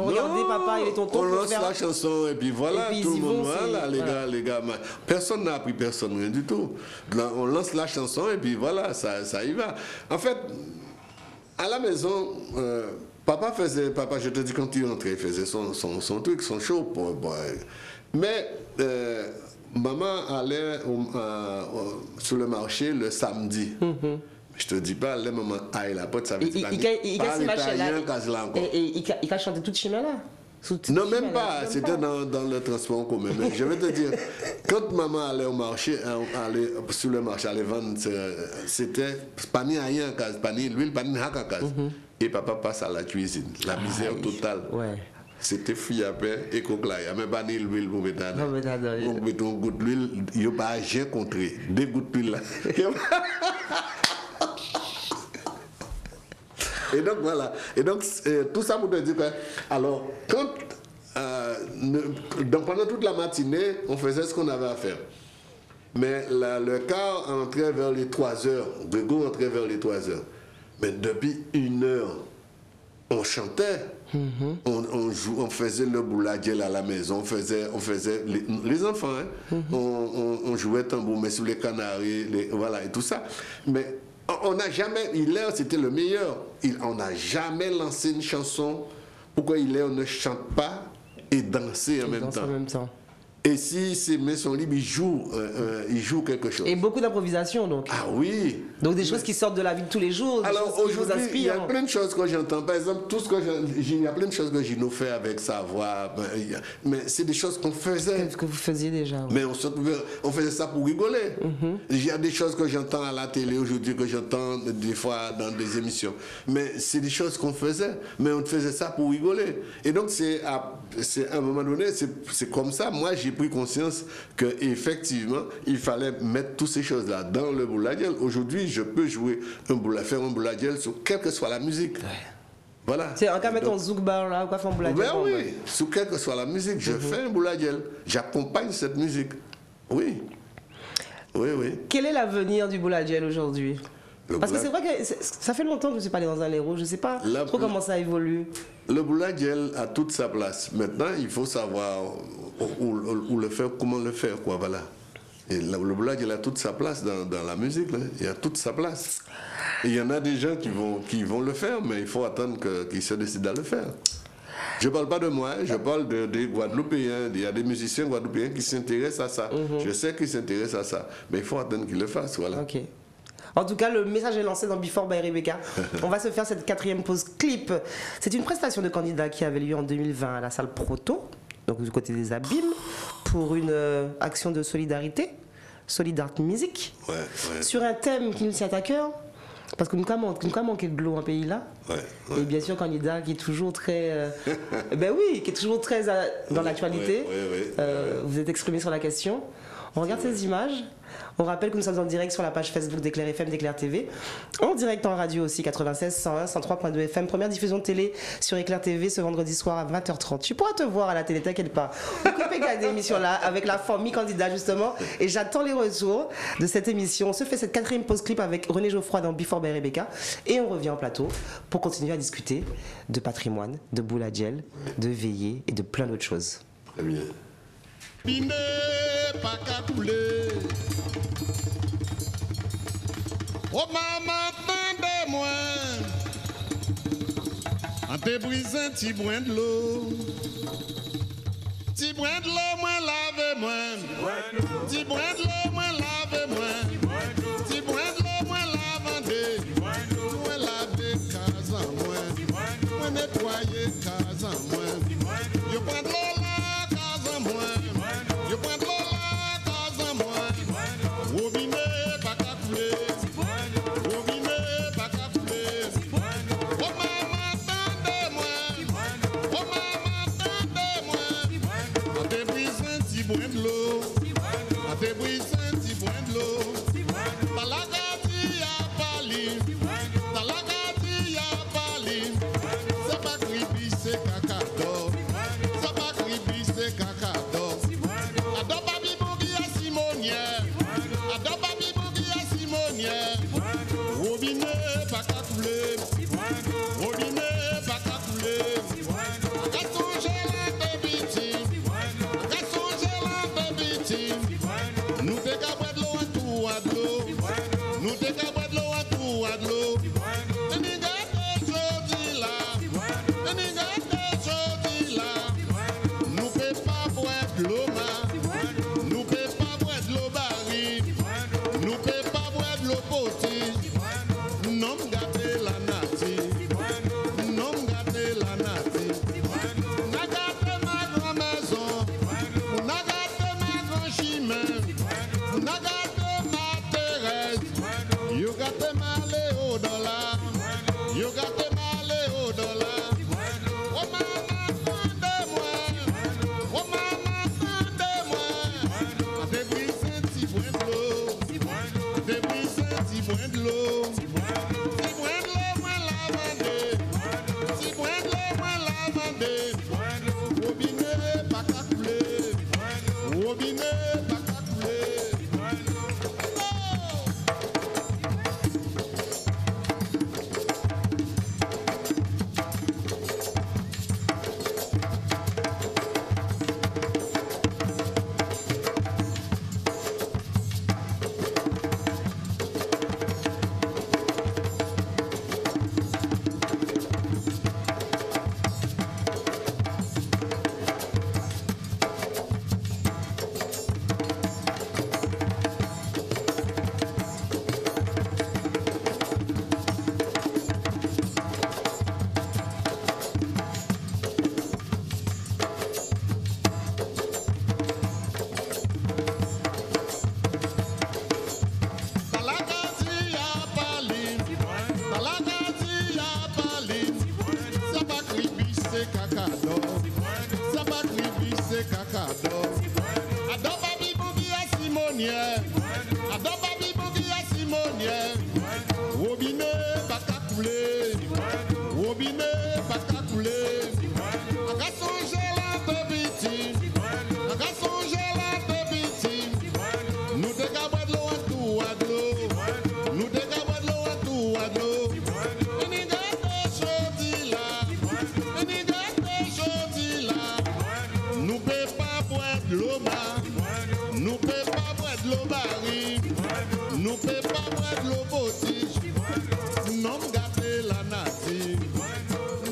regardé papa et les tontons. On lance la chanson et puis voilà, tout le monde, voilà, les gars. Personne n'a appris personne, rien du tout. Là, on lance la chanson et puis voilà, ça y va. En fait, à la maison, papa, je te dis, quand il rentrait, il faisait son truc, son show. Mais maman allait sur le marché le samedi. Je te dis pas, les mamans aïe la pote, ça veut dire il a chanté tout chemin là. Non, même pas, c'était dans le transport en commun. Mais je vais te dire, quand maman allait au marché, allait sur le marché, allait vendre, c'était pani aïe en case, pani l'huile, pani haka en case. Et papa passe à la cuisine, la misère totale. C'était fouillé après et coquelin. Il n'y a même pas l'huile pour mettre dedans. On met un goût d'huile, il n'y a pas rien contré. Des gouttes d'huile là. Et donc voilà. Et donc tout ça pour te dire que, alors, pendant toute la matinée, on faisait ce qu'on avait à faire. Mais le car entrait vers les 3 heures. Grégo entrait vers les 3 heures. Mais depuis 1 heure, on chantait. On faisait le Boula Djela à la maison. On faisait les enfants, hein. On jouait tambour, mais sur les Canaries, voilà, et tout ça. Mais on n'a jamais, Hilaire c'était le meilleur. On n'a jamais lancé une chanson. Pourquoi Hilaire ne chante pas et danser en même temps? Et si ses mains sont libres, il joue quelque chose. Et beaucoup d'improvisation donc. Ah oui. Donc des choses qui sortent de la vie de tous les jours. Alors aujourd'hui, il y a plein de choses que j'entends. Par exemple, il y a plein de choses que Gino fait avec sa voix. Mais c'est des choses qu'on faisait. Qu'est-ce que vous faisiez déjà? Mais on faisait ça pour rigoler. Il y a des choses que j'entends à la télé aujourd'hui, que j'entends des fois dans des émissions. Mais c'est des choses qu'on faisait. Mais on faisait ça pour rigoler. Et donc c'est à un moment donné, c'est comme ça. Moi, j'ai pris conscience qu'effectivement, il fallait mettre toutes ces choses-là dans le Boula Djel. Aujourd'hui, je peux faire un Boula Djel sur quelle que soit la musique. Voilà. C'est en cas mettre un zouk bar là, ou quoi faire un Boula Djel. Oui, sur quelle que soit la musique, je fais un Boula Djel. J'accompagne cette musique. Oui. Quel est l'avenir du Boula Djel aujourd'hui? Parce que c'est vrai que ça fait longtemps que je ne suis pas allé dans un Léro, je ne sais pas trop comment ça évolue. Le Boula Djel a toute sa place. Maintenant, il faut savoir où le faire, comment le faire, quoi, voilà. Et le Boula Djel a toute sa place dans la musique, là. Il a toute sa place. Et il y en a des gens qui vont le faire, mais il faut attendre qu'ils se décident à le faire. Je ne parle pas de moi, je parle des Guadeloupéens. Il y a des musiciens guadeloupéens qui s'intéressent à ça. Je sais qu'ils s'intéressent à ça, mais il faut attendre qu'ils le fassent, voilà. Ok. En tout cas, le message est lancé dans Before by Rebecca. On va se faire cette 4e pause clip. C'est une prestation de candidat qui avait lieu en 2020 à la salle Proto, donc du côté des Abîmes, pour une action de solidarité, Solidart Music, sur un thème qui nous tient à cœur, parce que nous avons manqué de l'eau en pays là. Et bien sûr, candidat qui est toujours très, qui est toujours très dans l'actualité. Vous êtes exprimé sur la question. On regarde ces images. On rappelle que nous sommes en direct sur la page Facebook d'Éclair FM, d'Éclair TV. En direct en radio aussi, 96, 101, 103.2 FM. Première diffusion de télé sur Éclair TV ce vendredi soir à 20h30. Tu pourras te voir à la télé, t'inquiète pas. On peut regarder l'émission là avec la famille candidat justement. Et j'attends les retours de cette émission. On se fait cette 4e pause clip avec René Geoffroy dans Before by Rebecca. Et on revient en plateau pour continuer à discuter de patrimoine, de boule à gel, de veillée et de plein d'autres choses. Très bien. Biné, pas qu'à couler. Oh maman, attendez-moi. En te brisant, ti brin de l'eau. Ti brin de l'eau, moi lavez-moi. Ti brin de l'eau, moi lavez-moi. Ti brin de l'eau, moi lavandez. Moi laver cas en moi. Moi nettoyer cas en moi. Je prends de l'eau là, cas en moi. Je prends de l'eau là, cas en moi. Robinet, pas qu'à couler. Robinet, pas qu'à couler. Oh maman, attendez-moi. Oh maman, attendez-moi. En te brisant, ti brin de l'eau. En te brisant, ti brin de l'eau. Dans la gâtie, y'a pas lit. Dans la gâtie, y'a pas lit. C'est pas creepy, c'est caca d'or. C'est pas creepy, c'est caca d'or. Adore Babi Bougi à Simonière. Adore Babi Bougi à Simonière. Robinet, pas qu'à couler. Robinet, pas qu'à couler. Garçon gélant de victime. Garçon gélant de victime. Nous te cabres de l'eau à tout à de l'eau. Nous te cabres de l'eau à tout à de l'eau. Et ni gâte jodi là. Et ni gâte jodi là. Nous peut pas boire de l'eau ma. Nous peut pas boire de l'eau baril. Nous peut pas boire de l'eau potée. Non gâter la nature. Non gâter la nature. N'a gâté ma grande maison. N'a gâté ma grand chemin. N'a gâté ma Thérèse. You gâté ma Léo dollar. You gâté ma Léo dollar. Oh maman, attendez-moi. Oh maman, attendez-moi. A te brisé un petit brin de l'eau. A te brisé un petit brin de l'eau. Petit brin de l'eau, moi lavandé. Petit brin de l'eau, moi lavandé. Robinet, pas qu'à couler. Robinet, pas qu'à couler. Oh! Adore Babi Bougi à Simonière. Robinet, pas qu'à couler. Robinet, pas qu'à couler. Un garçon gélant de victime. Un garçon gélant de victime. Nous te cabres de l'eau à tout à de l'eau. Nous te cabres de l'eau à tout à de l'eau. Et ni gâte jodi là. Et ni gâte jodi là. Nous peut pas boire de l'eau ma. Nous peut pas boire de l'eau baril. Nous peut pas boire de l'eau boutique. Non gâter la nature.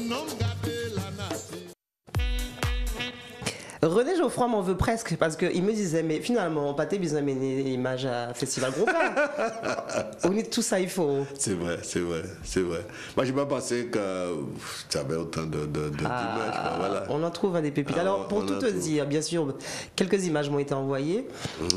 Non gâter la nature. René Geoffroy m'en veut presque parce qu'il me disait mais finalement Pathé besoin amener l'image à Festival Gros Pas. On est tout ça il faut. C'est vrai, c'est vrai, c'est vrai. Moi j'ai pas pensé que ça avait autant d'images. Voilà. On en trouve des pépites. Alors pour tout te dire, bien sûr, quelques images m'ont été envoyées,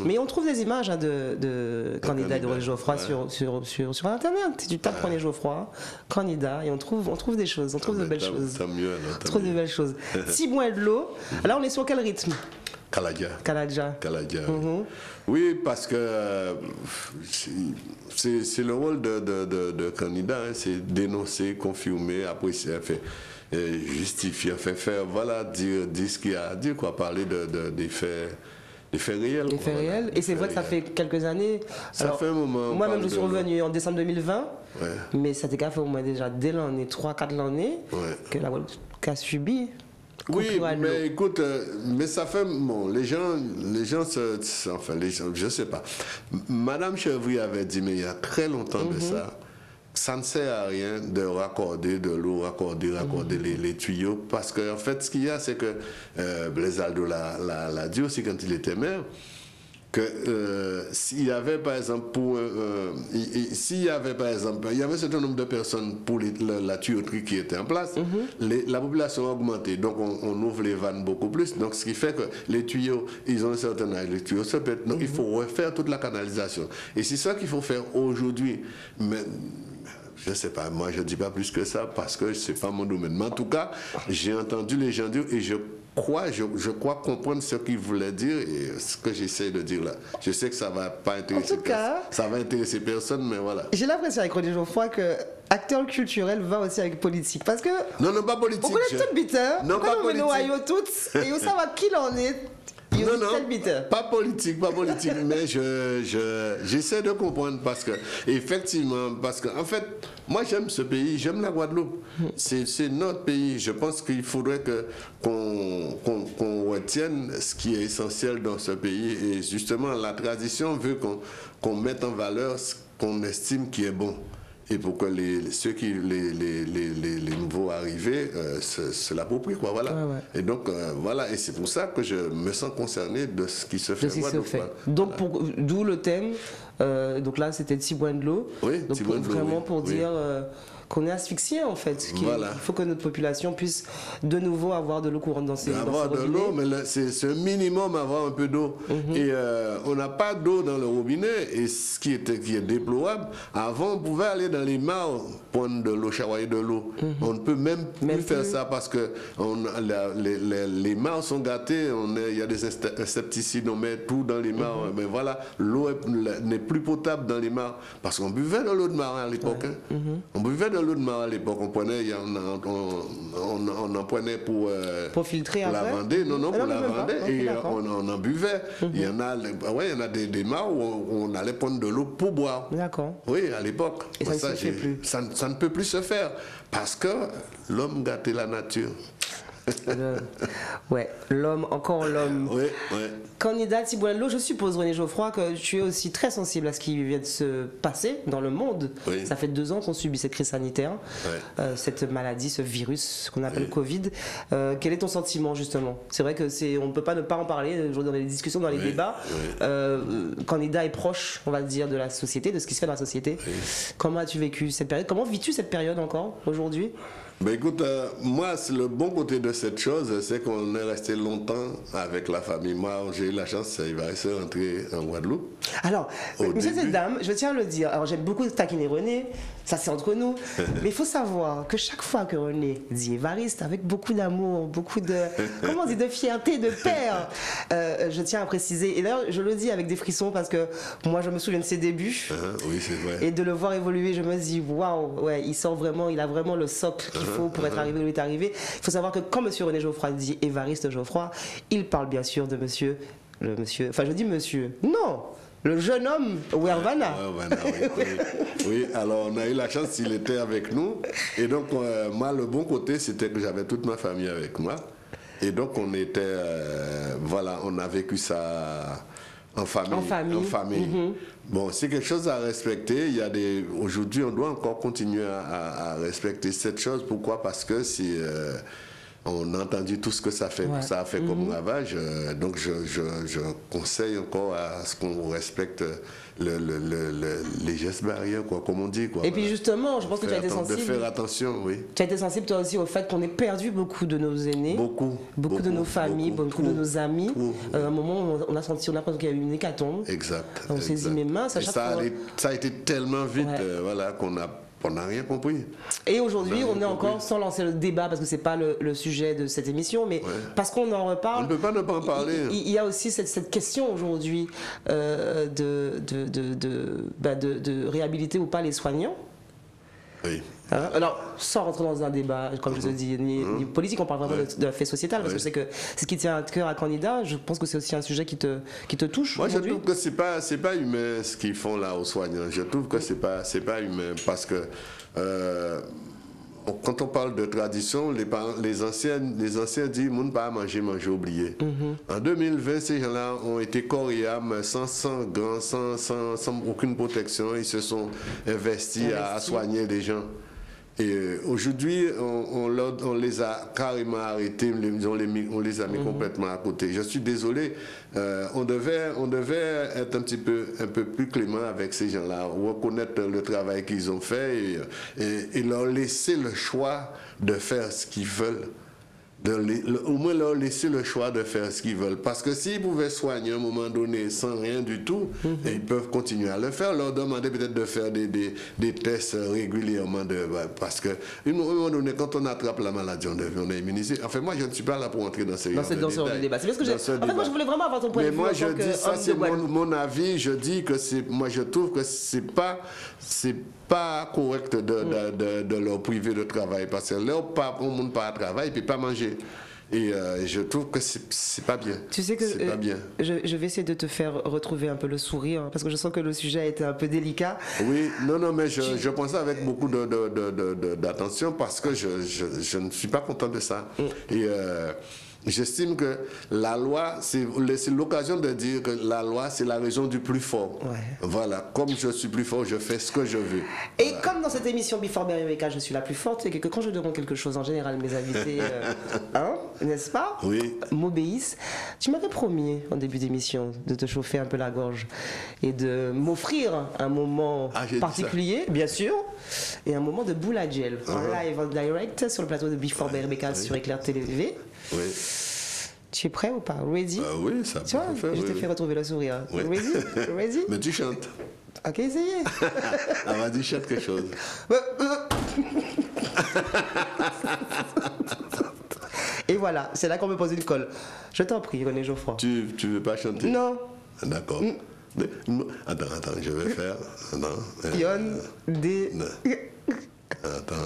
mais on trouve des images de candidats de René Geoffroy sur internet. Tu tapes René Geoffroy, candidat, et on trouve des choses, on trouve de belles choses. Tant mieux, on trouve de belles choses. 6 mois de l'eau. Là on est sur quel rythme? Kaladia. Kaladja. Kaladia, oui. Oui, parce que c'est le rôle de candidat, hein, c'est dénoncer, confirmer, apprécier, justifier, faire, voilà, dire ce qu'il y a à dire, quoi, parler des faits. Des faits réels. Des faits réels. Et c'est vrai que ça fait quelques années. Ça fait un moment. Moi-même, je suis revenu en décembre 2020. Ouais. Mais ça fait au moins déjà dès l'année 3-4 l'année que la Guadeloupe a subi. Oui, mais écoute, mais ça fait bon. Les gens, enfin, je sais pas. Madame Chevry avait dit, mais il y a très longtemps de ça ne sert à rien de raccorder de l'eau, raccorder les tuyaux, parce qu'en fait, ce qu'il y a, c'est que Blaise Aldo l'a dit aussi quand il était maire, que s'il y avait par exemple il y avait un certain nombre de personnes pour la tuyauterie qui était en place, la population a augmenté, donc on ouvre les vannes beaucoup plus, donc ce qui fait que les tuyaux, ils ont un certain âge, les tuyaux se pètent, donc il faut refaire toute la canalisation, et c'est ça qu'il faut faire aujourd'hui. Mais je ne sais pas, moi je ne dis pas plus que ça parce que ce n'est pas mon domaine. Mais en tout cas, j'ai entendu les gens dire et je crois comprendre ce qu'ils voulaient dire et ce que j'essaie de dire là. Je sais que ça ne va pas intéresser personne. Ça va intéresser personne, mais voilà. J'ai l'impression avec René Geoffroy que acteur culturel va aussi avec politique. Parce que. Non, pas politique. On connaît tout le biteur. Non, pas politique. On toutes et on sait qui l'en est. Non, pas politique, mais j'essaie de comprendre parce que, effectivement, en fait, moi j'aime ce pays, j'aime la Guadeloupe, c'est notre pays, je pense qu'il faudrait qu'on retienne ce qui est essentiel dans ce pays et justement la tradition veut qu'on mette en valeur ce qu'on estime qui est bon. Et pour que les nouveaux arrivés se l'approprient, quoi, voilà. Ouais. Et donc, voilà, et c'est pour ça que je me sens concerné de ce qui se fait. Donc, d'où le thème, donc là, c'était Tibouendlo. Oui, donc vraiment pour dire qu'on est asphyxié, en fait. Voilà. Il faut que notre population puisse de nouveau avoir de l'eau courante dans ses robinets. Avoir de l'eau, mais c'est un minimum, avoir un peu d'eau. Et on n'a pas d'eau dans le robinet, et ce qui est déplorable, avant, on pouvait aller dans les mares, prendre de l'eau, charoyer de l'eau. On ne peut même plus faire ça parce que les mares sont gâtées, il y a des insecticides, on met tout dans les mares. Mais voilà, l'eau n'est plus potable dans les mares, parce qu'on buvait de l'eau de mare à l'époque. On buvait de l'eau de mar à l'époque, on en prenait pour filtrer pour la Vendée, pour la Vendée, et on en buvait. Il y en a des mares où on allait prendre de l'eau pour boire. D'accord. Oui, à l'époque. Et ça ne se fait plus. Ça ne peut plus se faire parce que l'homme gâtait la nature. L'homme, encore l'homme. Oui. Candidat Tibouendlo, je suppose, René Geoffroy, que tu es aussi très sensible à ce qui vient de se passer dans le monde. Oui. Ça fait 2 ans qu'on subit cette crise sanitaire, cette maladie, ce virus qu'on appelle Covid. Quel est ton sentiment, justement? C'est vrai on ne peut pas ne pas en parler dans les discussions, dans les débats. Candidat est proche, on va dire, de la société, de ce qui se fait dans la société. Comment as-tu vécu cette période? Comment vis-tu cette période encore, aujourd'hui? Ben écoute, moi, le bon côté de cette chose, c'est qu'on est resté longtemps avec la famille. Moi, j'ai eu la chance, il va rester rentré en Guadeloupe. Alors, monsieur cette dame, je tiens à le dire, alors j'aime beaucoup taquiner René, ça c'est entre nous, mais il faut savoir que chaque fois que René dit Évariste, avec beaucoup d'amour, beaucoup de, comment on dit, de fierté, de père, je tiens à préciser, et d'ailleurs je le dis avec des frissons parce que moi je me souviens de ses débuts, oui, c'est vrai. Et de le voir évoluer, je me dis, waouh, ouais, il a vraiment le socle qu'il faut pour être arrivé où il est arrivé. Il faut savoir que quand monsieur René Geoffroy dit Évariste Geoffroy, il parle bien sûr de monsieur, enfin je dis monsieur, non, le jeune homme Wervana. Oui, alors on a eu la chance, il était avec nous. Et donc, moi, le bon côté, c'était que j'avais toute ma famille avec moi. Et donc, on était, on a vécu ça en famille. Bon, c'est quelque chose à respecter. Aujourd'hui, on doit encore continuer à respecter cette chose. Pourquoi? Parce que on a entendu tout ce que ça a fait comme ravage. Donc, je conseille encore à ce qu'on respecte les gestes barrières, quoi, comme on dit. Quoi, et puis justement, je pense que tu as été sensible. De faire attention, oui. Tu as été sensible toi aussi au fait qu'on ait perdu beaucoup de nos aînés. Beaucoup de nos familles, beaucoup de nos amis. À un moment, on a l'impression qu'il y a eu une hécatombe. Exact. On saisit mes mains. Ça a été tellement vite qu'on a On n'a rien compris. Et aujourd'hui, on est encore, sans lancer le débat, parce que c'est pas le sujet de cette émission, mais parce qu'on en reparle. On ne peut pas ne pas en parler. Il y a aussi cette question aujourd'hui de réhabiliter ou pas les soignants. Oui. Hein? Alors, sans rentrer dans un débat, comme je te dis, ni politique, on parle vraiment de fait sociétal, parce que je sais que c'est ce qui tient à cœur à Candidat. Je pense que c'est aussi un sujet qui te touche. Moi, je trouve que c'est pas humain ce qu'ils font là aux soignants. Je trouve que c'est pas humain parce que quand on parle de tradition, les anciens disent "Moun pas manger, oublié". En 2020, ces gens-là ont été corps et âme, sans gants, sans aucune protection. Ils se sont investis à soigner les gens. Et aujourd'hui, on les a carrément arrêtés, on les a mis complètement à côté. Je suis désolé, on devait être un peu plus clément avec ces gens-là, reconnaître le travail qu'ils ont fait et leur laisser le choix de faire ce qu'ils veulent. Au moins leur laisser le choix de faire ce qu'ils veulent. Parce que s'ils pouvaient soigner à un moment donné sans rien du tout, ils peuvent continuer à le faire. Leur demander peut-être de faire des tests régulièrement. Parce qu'à un moment donné, quand on attrape la maladie, on est immunisé. Enfin, moi, je ne suis pas là pour entrer dans ce débat. C'est parce que en fait, moi, je voulais vraiment avoir ton point de vue. Mais moi, je dis, ça, c'est mon avis. Je dis que moi, je trouve que c'est pas correct de leur priver de travail parce que leur on ne monte pas à travail et puis pas manger. Et je trouve que c'est pas bien. Tu sais que pas bien. Je vais essayer de te faire retrouver un peu le sourire parce que je sens que le sujet a été un peu délicat. Oui, non, mais je pense avec beaucoup d'attention parce que je ne suis pas content de ça. Et j'estime que la loi, c'est l'occasion de dire que la loi, c'est la raison du plus fort. Ouais. Voilà, comme je suis plus fort, je fais ce que je veux. Et comme dans cette émission Before Berry-Beka, je suis la plus forte, c'est que quand je demande quelque chose, en général, mes invités, n'est-ce pas, m'obéissent. Tu m'avais promis, en début d'émission, de te chauffer un peu la gorge et de m'offrir un moment particulier, bien sûr, et un moment de boule à gel, en live, en direct, sur le plateau de Before Berry-Beka sur Éclair TV. Oui. Tu es prêt ou pas? Ready? Oui, ça peut faire. Je t'ai fait retrouver le sourire. Oui. Ready? Mais tu chantes. Ok, essayez. Vas-y, chante quelque chose. Et voilà, c'est là qu'on me pose une colle. Je t'en prie, René Geoffroy. Tu veux pas chanter? Non. D'accord. Attends, je vais faire. Yon, D. Attends.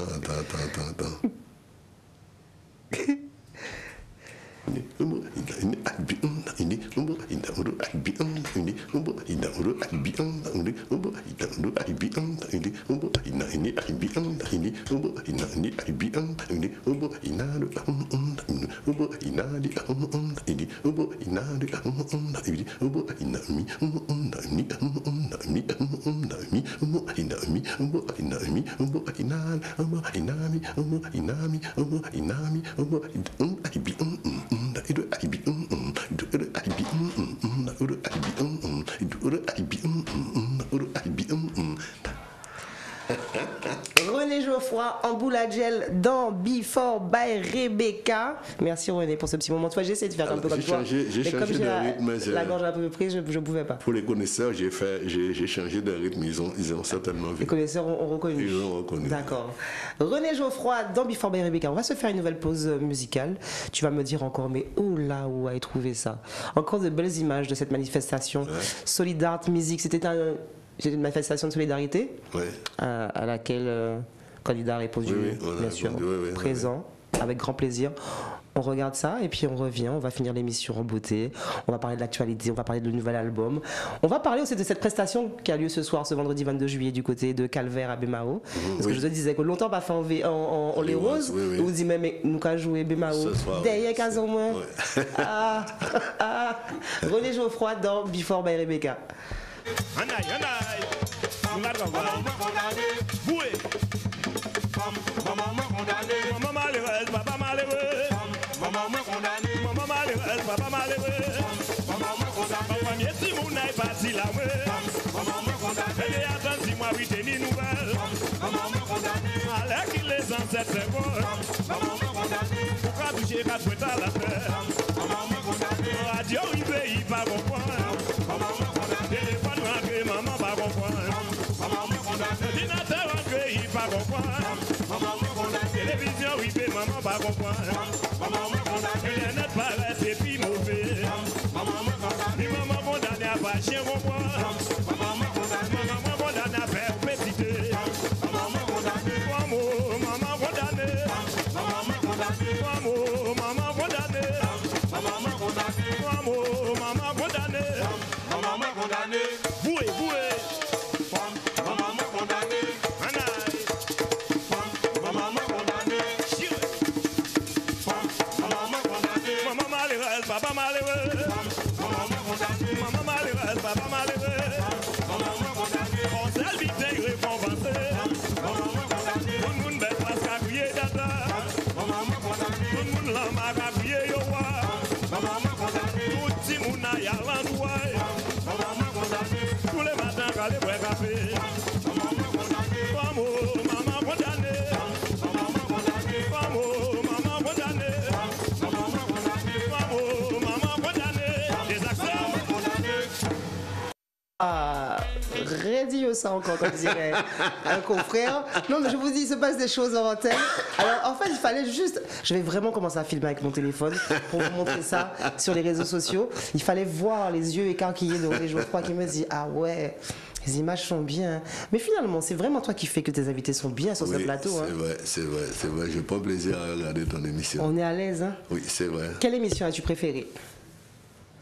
René Geoffroy en boule à gel dans Before Berry-Beka. Merci René pour ce petit moment. Toi, j'ai essayé de faire un peu comme toi. J'ai changé de rythme. La gorge un peu prise, je ne pouvais pas. Pour les connaisseurs, j'ai changé de rythme. Ils ont certainement vu. Les connaisseurs ont reconnu. Ils ont reconnu. D'accord. René Geoffroy dans Before Berry-Beka. On va se faire une nouvelle pause musicale. Tu vas me dire encore, mais oh là, où as-tu trouvé ça? Encore de belles images de cette manifestation. Solidart Music, c'était une manifestation de solidarité à laquelle Candidat a répondu, bien sûr, présent, avec grand plaisir. On regarde ça et puis on revient, on va finir l'émission en beauté, on va parler de l'actualité, on va parler de le nouvel album. On va parler aussi de cette prestation qui a lieu ce sour, ce vendredi 22 juillet du côté de Calvaire à Bemao. Parce que je te disais que longtemps pas fait en les roses, et vous dites mais nous qu'à jouer Bemao derrière 15 ans moins. René Geoffroy dans Before Berry-Beka. Maman condamnée, maman malheureuse, papa malheureux. Maman condamnée, maman malheureuse, papa malheureux. Maman condamnée, premier si mon n'est pas si la maman condamnée, et attends si moi oui t'es ni nouvelle. Maman condamnée, alors qu'il les ancêtres vont. Maman condamnée, pourquoi toucher qu'à souhaiter à la terre. Maman condamnée, radio il veille pas comprendre. Maman condamnée, téléphone rentré, maman pas comprendre. Maman condamnée, ordinateur rentré, il pas pas comprendre. Télévision, oui, mais maman pas comprendre. Le net paraît et puis mauvais. Et maman condamné à pas chien comprendre. Maman condamné à faire petite. Maman condamné. Maman condamné. Maman condamné. Maman condamné. Maman condamné. Boué, boué. Maman condamné. Anaï. Maman condamné. Chiré. Maman condamné. Maman malheureuse, papa malheureux. Maman condamné. Maman malheureuse, papa malheureux. Maman condamné. On s'est vite récompensé. Maman condamné. Tout le monde bête parce qu'à crier d'atteint. Maman condamné. Tout le monde l'homme à crier yo wa. Maman condamné. Tout le monde a y a l'endroit. Maman condamné. Tous les matins quand les bois café. Maman condamné. Maman condamné. Maman condamné. Maman condamné. Maman condamné. Des actions. Ah, radio ça encore, comme dirait un confrère. Non, mais je vous dis, il se passe des choses en antenne. Alors, en fait, il fallait juste... Je vais vraiment commencer à filmer avec mon téléphone pour vous montrer ça sur les réseaux sociaux. Il fallait voir les yeux écarquillés de René Geoffroy qui me dit « Ah ouais, les images sont bien. » Mais finalement, c'est vraiment toi qui fais que tes invités sont bien sur ce plateau. C'est vrai. Je prends plaisir à regarder ton émission. On est à l'aise, hein? Oui, c'est vrai. Quelle émission as-tu préférée?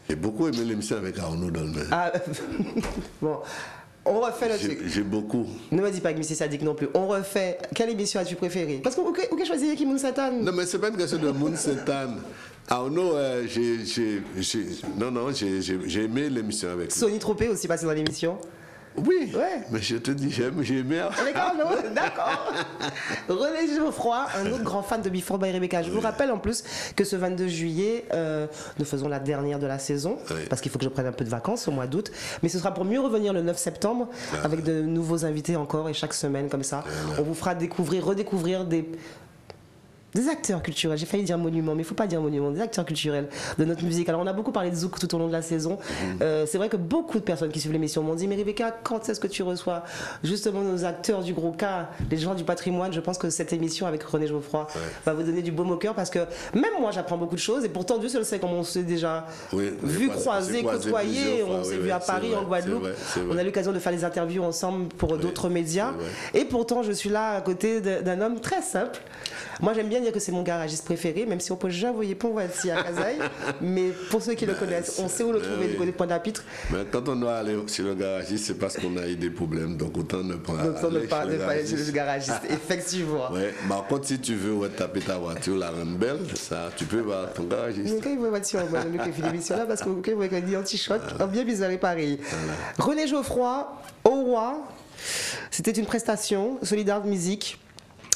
J'ai beaucoup aimé l'émission avec Arnaud Dolmen. Ah, bon, on refait le truc. J'ai beaucoup. Ne me dis pas que Missy Sadik non plus. On refait. Quelle émission as-tu préférée? Parce que vous avez choisi qui Moun Satan? Non, mais c'est pas une question de Moun Satan. Arnaud, j'ai aimé l'émission avec lui. Sonny Tropé aussi passé dans l'émission. Oui, ouais. Mais je te dis, j'ai aimé. D'accord. René Geoffroy, un autre grand fan de Before by Rebecca. Je vous rappelle en plus que ce 22 juillet, nous faisons la dernière de la saison, parce qu'il faut que je prenne un peu de vacances au mois d'août. Mais ce sera pour mieux revenir le 9 septembre, avec de nouveaux invités encore, et chaque semaine comme ça. On vous fera redécouvrir des acteurs culturels, j'ai failli dire monuments, mais il ne faut pas dire monuments, des acteurs culturels de notre musique. Alors on a beaucoup parlé de Zouk tout au long de la saison. C'est vrai que beaucoup de personnes qui suivent l'émission m'ont dit « Mais Rebecca, quand est-ce que tu reçois justement nos acteurs du gros cas, les gens du patrimoine ?» Je pense que cette émission avec René Geoffroy va vous donner du baume au cœur, parce que même moi j'apprends beaucoup de choses, et pourtant Dieu seul sait comment on s'est déjà vu, croisé, côtoyé. On s'est vu à Paris, en Guadeloupe. On a eu l'occasion de faire des interviews ensemble pour d'autres médias. Et pourtant je suis là à côté d'un homme très simple. Moi j'aime bien dire que c'est mon garagiste préféré, même si on peut jamais voyer pour voici à Kazaï. Mais pour ceux qui le connaissent, on sait où le trouver du côté de Pointe-à-Pitre. Mais quand on doit aller chez le garagiste, c'est parce qu'on a eu des problèmes. Donc autant ne pas aller chez le garagiste. Effectivement. Ouais. Par contre, si tu veux taper ta voiture, la rendre belle, ça, tu peux voir ton garagiste. Quand il voit voiture, moi, le fait l'émission là, parce que quand il voit un anti-choc, bien bizarre pareil. René Geoffroy, au roi, c'était une prestation, Solidar Musique.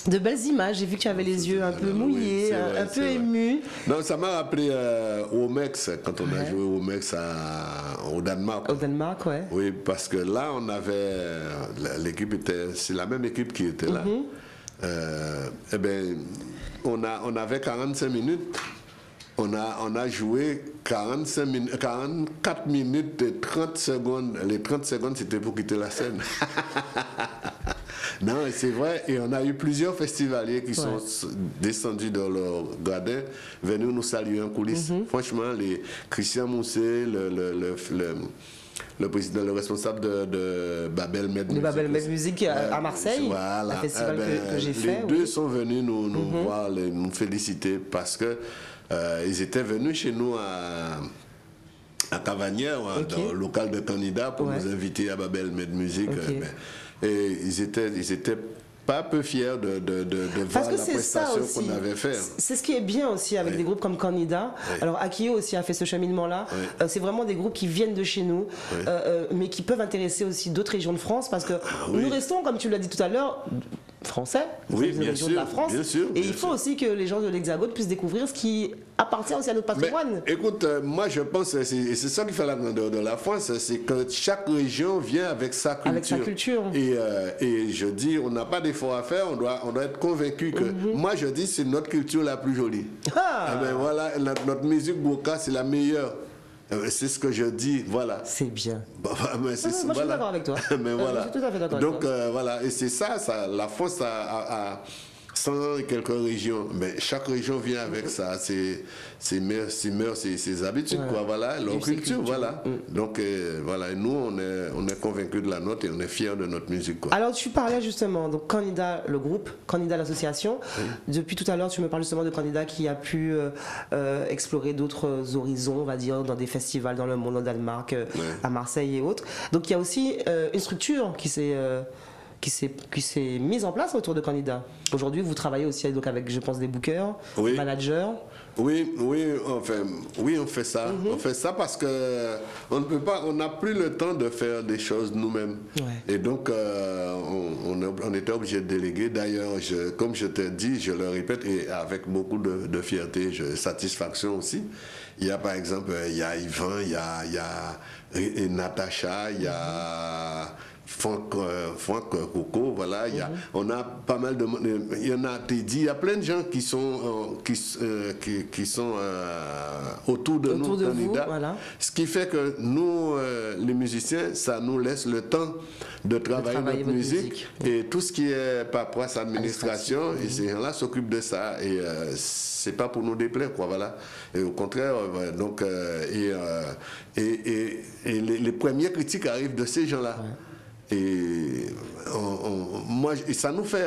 De belles images, j'ai vu que tu avais les yeux un peu mouillés, un peu émus. Non, ça m'a rappelé au Mex, quand on a joué au Mex au Danemark. Au Danemark, ouais. Oui, parce que là, on avait. L'équipe était. C'est la même équipe qui était là. Eh bien, on avait 45 minutes. On a joué 44 minutes et 30 secondes. Les 30 secondes, c'était pour quitter la scène. Non, c'est vrai, et on a eu plusieurs festivaliers qui sont descendus dans leur gradin, venus nous saluer en coulisses. Franchement, Christian Mousset, le président, le responsable de Babel Med Music. Babel Med Music à Marseille, voilà. Un festival que j'ai fait. Les deux sont venus nous voir, nous féliciter, parce que ils étaient venus chez nous à Cavanière, dans le local de candidats, pour nous inviter à Babel Med Music. Et ils étaient pas peu fiers de voir la prestation qu'on avait faite. C'est ce qui est bien aussi avec des groupes comme Candidat. Alors Akio aussi a fait ce cheminement-là. C'est vraiment des groupes qui viennent de chez nous, mais qui peuvent intéresser aussi d'autres régions de France, parce que nous restons, comme tu l'as dit tout à l'heure, français, bien sûr, de la France, bien sûr, et il faut aussi que les gens de l'Hexagone puissent découvrir ce qui appartient aussi à notre patrimoine. Mais, écoute, moi je pense, et c'est ça qui fait la grandeur de la France, c'est que chaque région vient avec sa culture. Avec sa culture. Et je dis, on n'a pas d'effort à faire, on doit être convaincu que, moi je dis, c'est notre culture la plus jolie. Et ben voilà, notre musique Boka, c'est la meilleure. C'est ce que je dis, voilà. C'est bien. Bah, mais Moi, je suis d'accord avec toi. Mais voilà. Je suis tout à fait d'accord Donc, avec toi. voilà, et c'est ça, la France a 100 et quelques régions, mais chaque région vient avec ses mœurs, ses habitudes, quoi, voilà, leur culture, voilà. Donc, voilà, et nous, on est convaincus de la nôtre et on est fiers de notre musique, quoi. Alors, tu parlais justement, donc Candida, le groupe, Candida, l'association. Depuis tout à l'heure, tu me parles justement de Candida qui a pu explorer d'autres horizons, on va dire, dans des festivals dans le monde, au Danemark, à Marseille et autres. Donc, il y a aussi une structure qui s'est mise en place autour de Candida. Aujourd'hui, vous travaillez aussi donc avec, je pense, des bookers, managers. Oui, on fait ça. On fait ça parce que on n'a plus le temps de faire des choses nous-mêmes. Et donc, on était obligé de déléguer. D'ailleurs, comme je t'ai dit, je le répète, et avec beaucoup de fierté, satisfaction aussi. Il y a par exemple, il y a Yvan, il y a Natacha, il y a Franck Coco, voilà, on a pas mal de monde, il y en a Teddy, il y a plein de gens qui sont autour de nous, candidats. Voilà. Ce qui fait que nous, les musiciens, ça nous laisse le temps de travailler notre musique. Et tout ce qui est paperasse, administration, et ces gens-là s'occupent de ça. Et c'est pas pour nous déplaire, quoi, voilà. Et au contraire, donc, les premières critiques arrivent de ces gens-là. Et ça nous fait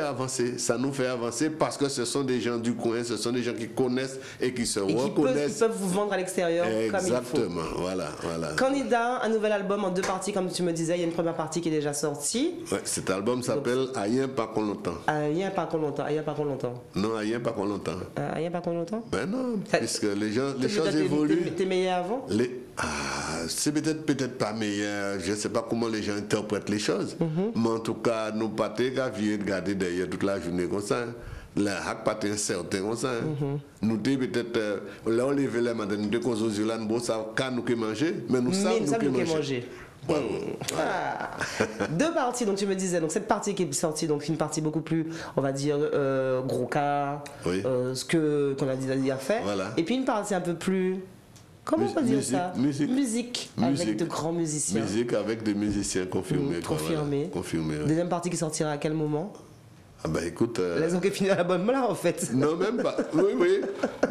avancer parce que ce sont des gens du coin, ce sont des gens qui connaissent et qui se reconnaissent. Qui peuvent vous vendre à l'extérieur comme il faut. Exactement, voilà. Candida, un nouvel album en 2 parties, comme tu me disais, il y a une première partie qui est déjà sortie. Ouais, cet album s'appelle Aïen pas qu'on longtemps. Aïen pas qu'on longtemps. Non, Aïen pas qu'on longtemps. Aïen pas qu'on longtemps. Ben non, puisque les choses évoluent. T'es meilleur avant? C'est peut-être pas meilleur, je ne sais pas comment les gens interprètent les choses, mais en tout cas, nous pas de garder derrière toute la journée comme ça. La hack pas incertain comme ça. Nous peut-être là on lève les mains, nous qu'on aux là nous ça nous qui manger, mais nous savons nous qui manger. Voilà. 2 parties, donc tu me disais, donc cette partie qui est sortie, donc une partie beaucoup plus, on va dire, gros cas, ce qu'on a dit à faire, et puis une partie un peu plus... Comment on peut dire ça? Musique avec de grands musiciens. Musique avec des musiciens confirmés. Confirmés. Deuxième partie qui sortira à quel moment? Ah ben écoute... Ils ont fini l'album là en fait. Non, même pas. Oui.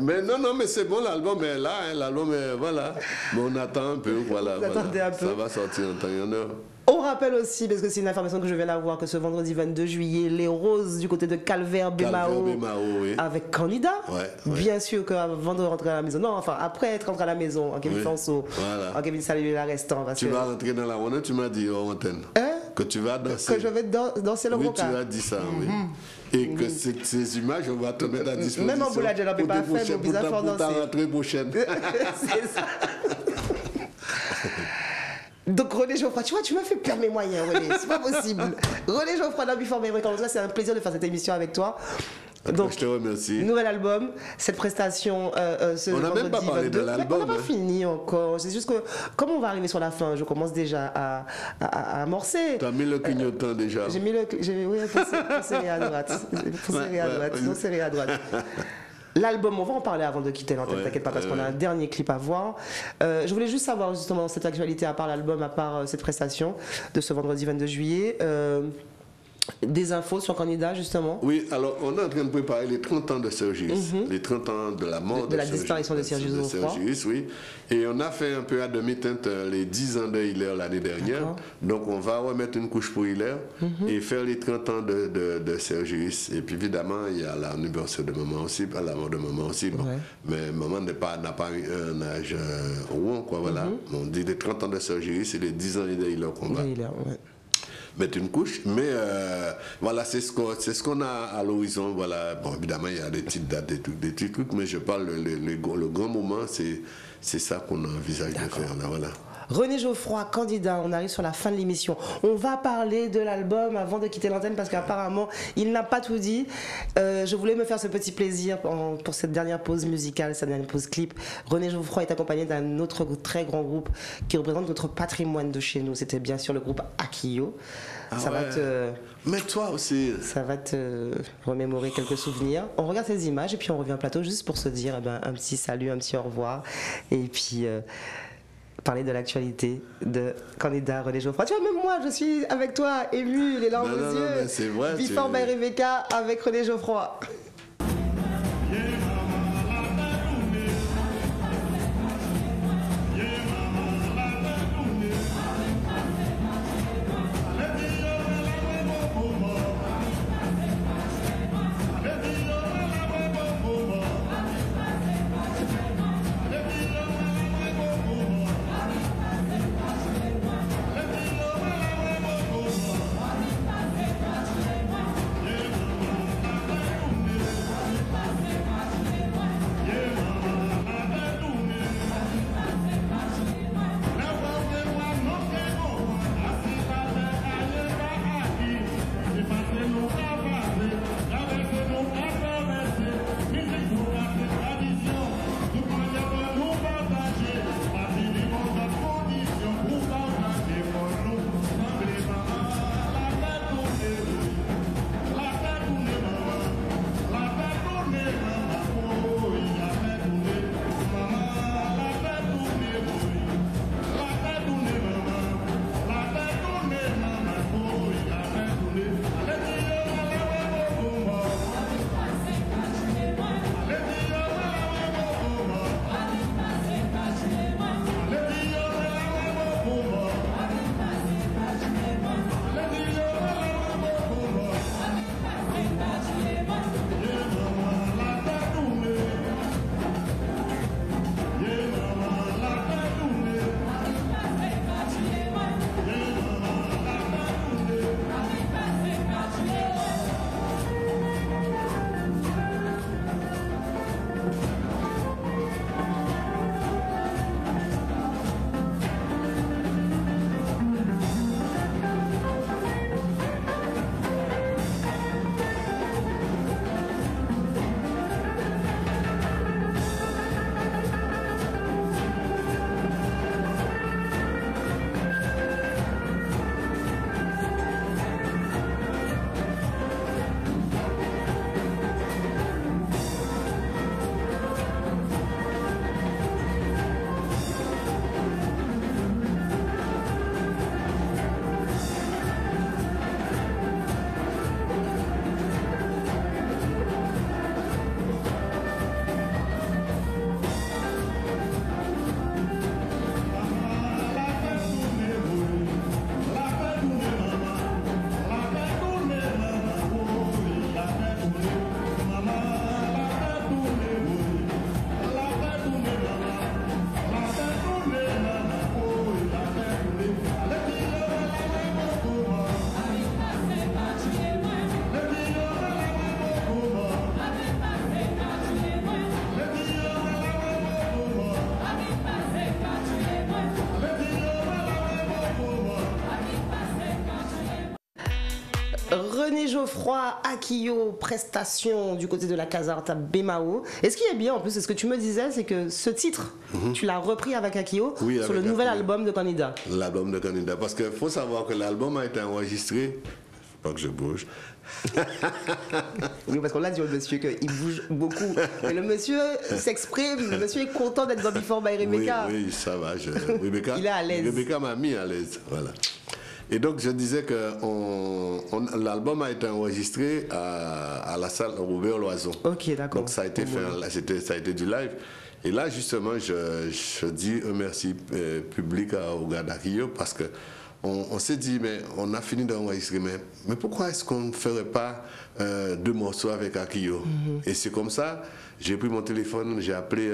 Mais non, mais c'est bon, l'album est là. L'album est... Voilà. Mais on attend un peu, voilà. Un peu. Ça va sortir en temps et en heure. On rappelle aussi, parce que c'est une information que je viens d'avoir, que ce vendredi 22 juillet, les Roses du côté de Calvaire Bémao, avec Candida. Bien sûr qu'avant de rentrer à la maison, non, enfin après être rentré à la maison, en Kevin Fanso, en Kevin saluer l'arrestant. Tu vas rentrer dans la ronde, tu m'as dit en antenne. Que tu vas danser. Que je vais danser le roca. Oui, tu as dit ça, oui. Et que ces images, on va te mettre à disposition. Même en boulade, je n'en peux pas faire, mais bizarre fort danser. Pour ta rentrée prochaine. C'est ça. Donc René Geoffroy, tu vois, tu m'as fait perdre mes moyens, René, c'est pas possible. René Geoffroy dans Before My Break, c'est un plaisir de faire cette émission avec toi. Donc, je te remercie. Nouvel album, cette prestation. On n'a même pas parlé de l'album. On n'a pas fini encore. C'est juste que, comme on va arriver sur la fin, je commence déjà à amorcer. Tu as mis le clignotant déjà. J'ai mis le. Oui, pour serrer à droite. Pour serrer à droite. L'album, on va en parler avant de quitter l'antenne, t'inquiète pas, parce qu'on a un dernier clip à voir. Je voulais juste savoir justement cette actualité, à part l'album, à part cette prestation de ce vendredi 22 juillet. Des infos sur Candida, justement? Oui, alors on est en train de préparer les 30 ans de Sergius, les 30 ans de la mort de la disparition de Sergius Geoffroy. Oui. Et on a fait un peu à demi-teinte les 10 ans de Hilaire l'année dernière. Donc on va remettre une couche pour Hilaire et faire les 30 ans de Sergius. Et puis évidemment, il y a l'anniversaire de maman aussi, pas la mort de maman aussi. Bon. Mais maman n'a pas eu un âge rond, quoi, voilà. On dit les 30 ans de Sergius et les 10 ans de Hilaire qu'on va mettre une couche, mais voilà, c'est ce qu'on a à l'horizon. Voilà. Bon, évidemment, il y a des petites dates, des petits trucs, mais je parle, le grand moment, c'est ça qu'on envisage de faire. Là, voilà. René Geoffroy, Candida, on arrive sur la fin de l'émission. On va parler de l'album avant de quitter l'antenne parce qu'apparemment, il n'a pas tout dit. Je voulais me faire ce petit plaisir pour cette dernière pause musicale, cette dernière pause clip. René Geoffroy est accompagné d'un autre très grand groupe qui représente notre patrimoine de chez nous. C'était bien sûr le groupe Akio. Mais toi aussi. Ça va te remémorer quelques souvenirs. On regarde ces images et puis on revient au plateau juste pour se dire un petit salut, un petit au revoir. Et puis... parler de l'actualité de candidat René Geoffroy. Tu vois, même moi, je suis avec toi, ému, les larmes aux yeux. C'est vrai. Before by Rebecca avec René Geoffroy. René Geoffroy, Akio, prestation du côté de la Casarta Bemao. Et ce qui est bien en plus, c'est ce que tu me disais, c'est que ce titre, tu l'as repris avec Akio sur le nouvel album de Candidat. L'album de Candidat, parce qu'il faut savoir que l'album a été enregistré. Faut pas que je bouge. Oui, parce qu'on l'a dit au monsieur qu'il bouge beaucoup. Mais le monsieur s'exprime, le monsieur est content d'être dans Before by Rebecca. Oui, ça va. Rebecca, il est à l'aise. Rebecca m'a mis à l'aise. Voilà. Et donc, je disais que l'album a été enregistré à la salle Robert Loison. Ok, d'accord. Donc, ça a été fait, ça a été du live. Et là, justement, je dis un merci public au gars d'Akio parce que on s'est dit, mais on a fini d'enregistrer, mais pourquoi est-ce qu'on ne ferait pas 2 morceaux avec Akio? Et c'est comme ça, j'ai pris mon téléphone, j'ai appelé...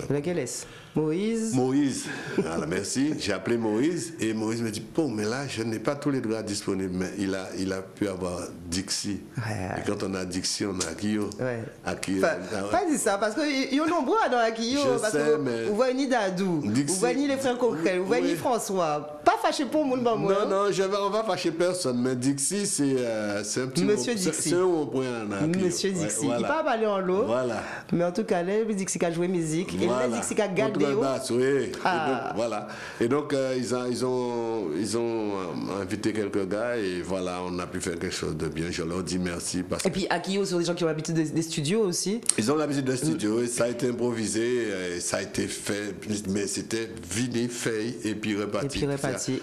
Laquelle est-ce? Moïse. Moïse, voilà, merci. J'ai appelé Moïse et Moïse me dit, bon, mais là, je n'ai pas tous les droits disponibles, mais il a pu avoir Dixie. Ouais. Et quand on a Dixie, on a Akio. Ouais. Akio. Pas dit ça, parce qu'il y a nombreux dans Akio. Je sais, mais... Vous voyez ni Dadou, vous voyez ni les frères Coquerel, vous voyez ni François. Pas fâcher pour mon maman. Non, non, on va fâcher personne, mais Dixie, c'est un petit Monsieur Dixie. C'est un mot point en appui. Monsieur Dixie. Ouais, voilà. Il ne pas aller en l'eau. Voilà. Mais en tout cas, là, Dixie qui a joué musique. Voilà. Et là, Dixie qui a gardé. Oui. Ah. Et donc, voilà. Et donc, ils ont invité quelques gars et voilà, on a pu faire quelque chose de bien. Je leur dis merci. Parce et puis, à qui aussi, des gens qui ont l'habitude des studios aussi. Ils ont l'habitude des studios et ça a été improvisé, ça a été fait, mais c'était vidé, fait et puis reparti.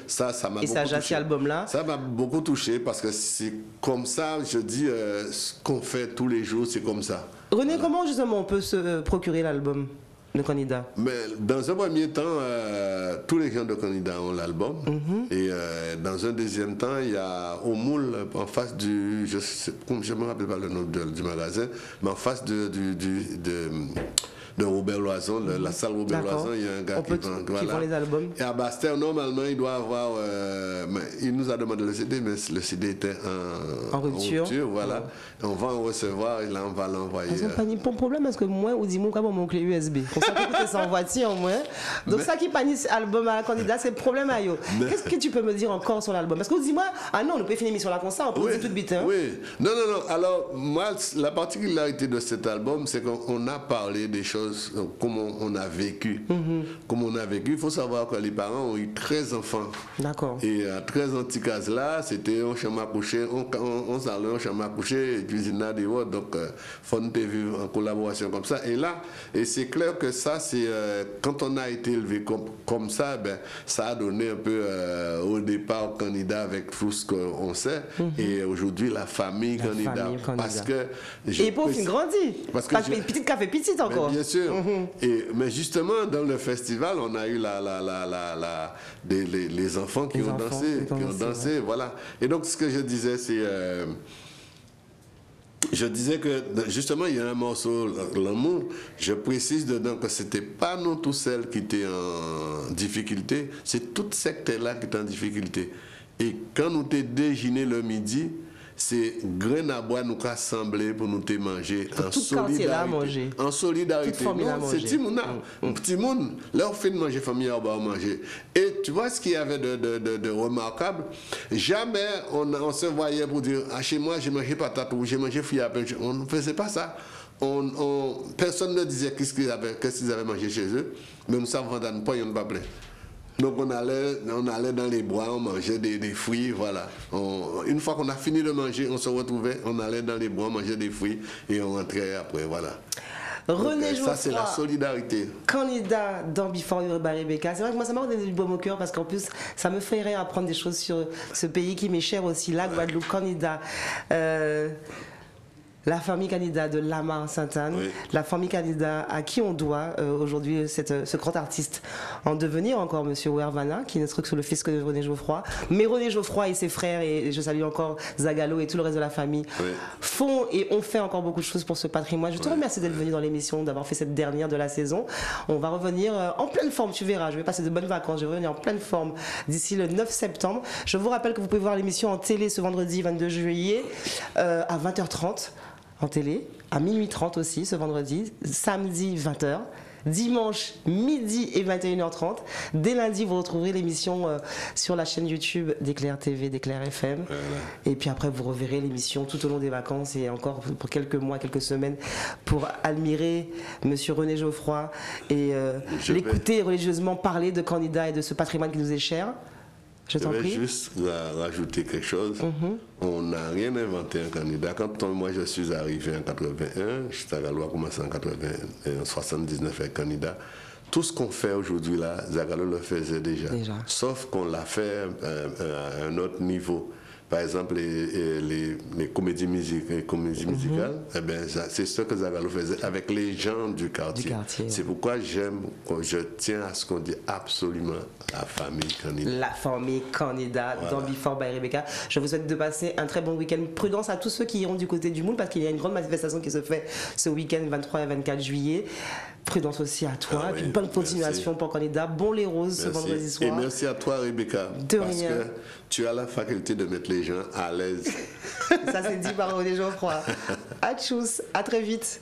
Ça m'a beaucoup touché. Album-là. Ça m'a beaucoup touché parce que c'est comme ça, je dis, ce qu'on fait tous les jours, c'est comme ça. René, comment justement on peut se procurer l'album de Canida? Mais dans un premier temps, tous les gens de Canida ont l'album. Et dans un deuxième temps, il y a au Moule, en face du... Je ne me rappelle pas le nom du magasin, mais en face de Robert Loison, la salle Robert Loison, il y a un gars qui vend les albums. Et à Bastère, normalement, il doit avoir... mais il nous a demandé le CD, mais le CD était en rupture. Voilà. Et on va en recevoir et là, on va l'envoyer. Ils n'ont pas de problème parce que moi, on dit, moi, mon clé USB. Pour ça, que c'est en voiture, moi. Donc, ça qui panisse album à la candidat, c'est le problème à yo. Qu'est-ce que tu peux me dire encore sur l'album? Parce que vous dites, moi, ah non, on peut finir sur la concert, on peut dire tout bite. Hein? Oui. Non. Alors, moi, la particularité de cet album, c'est qu'on a parlé des choses comment on a vécu. Comment on a vécu. Il faut savoir que les parents ont eu 13 enfants. D'accord. Et à 13 anticases là, c'était un chambre à coucher, on s'allait un chambre à coucher, cuisine des autres. Donc, faut nous vivre en collaboration comme ça. Et là, et c'est clair que ça, c'est quand on a été élevé comme ça, ben, ça a donné un peu au départ candidat avec tout ce qu'on sait. Et aujourd'hui, la famille candidat. Parce que et pour une grandit. Parce que petite café petite encore. Bien sûr. Mais justement, dans le festival, on a eu les enfants qui ont dansé, voilà. Et donc, ce que je disais, c'est... je disais que, justement, il y a un morceau, L'amour, je précise dedans que ce n'était pas nous tous celles qui étaient en difficulté, c'est toute secte-là qui est en difficulté. Et quand nous t'es déjeuné le midi, c'est grain à bois nous rassembler pour nous te manger en solidarité. En solidarité. C'est Timouna. Timoun, leur fait de manger famille à manger. Et tu vois ce qu'il y avait de remarquable? Jamais on se voyait pour dire ah, chez moi j'ai mangé patate ou j'ai mangé fruits à pain. On ne faisait pas ça. Personne ne disait qu'est-ce qu'ils avaient mangé chez eux, mais nous savons dans pas, il n'y a pas plein. Donc on allait dans les bois, on mangeait des fruits, voilà. Une fois qu'on a fini de manger, on se retrouvait, on allait dans les bois, on mangeait des fruits et on rentrait après, voilà. René Geoffroy, ça c'est la solidarité. Candidat dans Before You by Rebecca. C'est vrai que moi ça m'a donné du baume au cœur parce qu'en plus ça me ferait apprendre des choses sur ce pays qui m'est cher aussi, la Guadeloupe. Candidat. La famille candidat de Lamar Sainte-Anne, la famille candidat à qui on doit aujourd'hui ce grand artiste en devenir encore, Monsieur Wervana, qui n'est autre que le fils de René Geoffroy. Mais René Geoffroy et ses frères, et je salue encore Zagalo et tout le reste de la famille, font et ont fait encore beaucoup de choses pour ce patrimoine. Je te remercie d'être venu dans l'émission, d'avoir fait cette dernière de la saison. On va revenir en pleine forme, tu verras. Je vais passer de bonnes vacances, je vais revenir en pleine forme d'ici le 9 septembre. Je vous rappelle que vous pouvez voir l'émission en télé ce vendredi 22 juillet à 20h30. En télé, à minuit 30 aussi ce vendredi, samedi 20h, dimanche midi et 21h30. Dès lundi, vous retrouverez l'émission sur la chaîne YouTube d'Éclair TV, d'Éclair FM. Et puis après, vous reverrez l'émission tout au long des vacances et encore pour quelques mois, quelques semaines pour admirer Monsieur René Geoffroy et l'écouter religieusement parler de candidat et de ce patrimoine qui nous est cher. Je vais juste rajouter quelque chose. On n'a rien inventé un candidat. Quand moi je suis arrivé en 81, Zagalo a commencé en 79 avec candidat. Tout ce qu'on fait aujourd'hui là, Zagalo le faisait déjà. Sauf qu'on l'a fait à un autre niveau. Par exemple, les comédies musicales, eh ben, c'est ce que Zagalo faisait avec les gens du quartier. C'est pourquoi je tiens à ce qu'on dit absolument la famille candidat. La famille candidat dans Before by Rebecca. Je vous souhaite de passer un très bon week-end. Prudence à tous ceux qui iront du côté du Moule parce qu'il y a une grande manifestation qui se fait ce week-end 23 et 24 juillet. Prudence aussi à toi. Et puis bonne continuation pour candidat. Bon les roses ce vendredi soir. Et merci à toi Rebecca. De parce rien. Que tu as la faculté de mettre les gens à l'aise. Ça c'est dit par René Geoffroy. À tchuss, à très vite.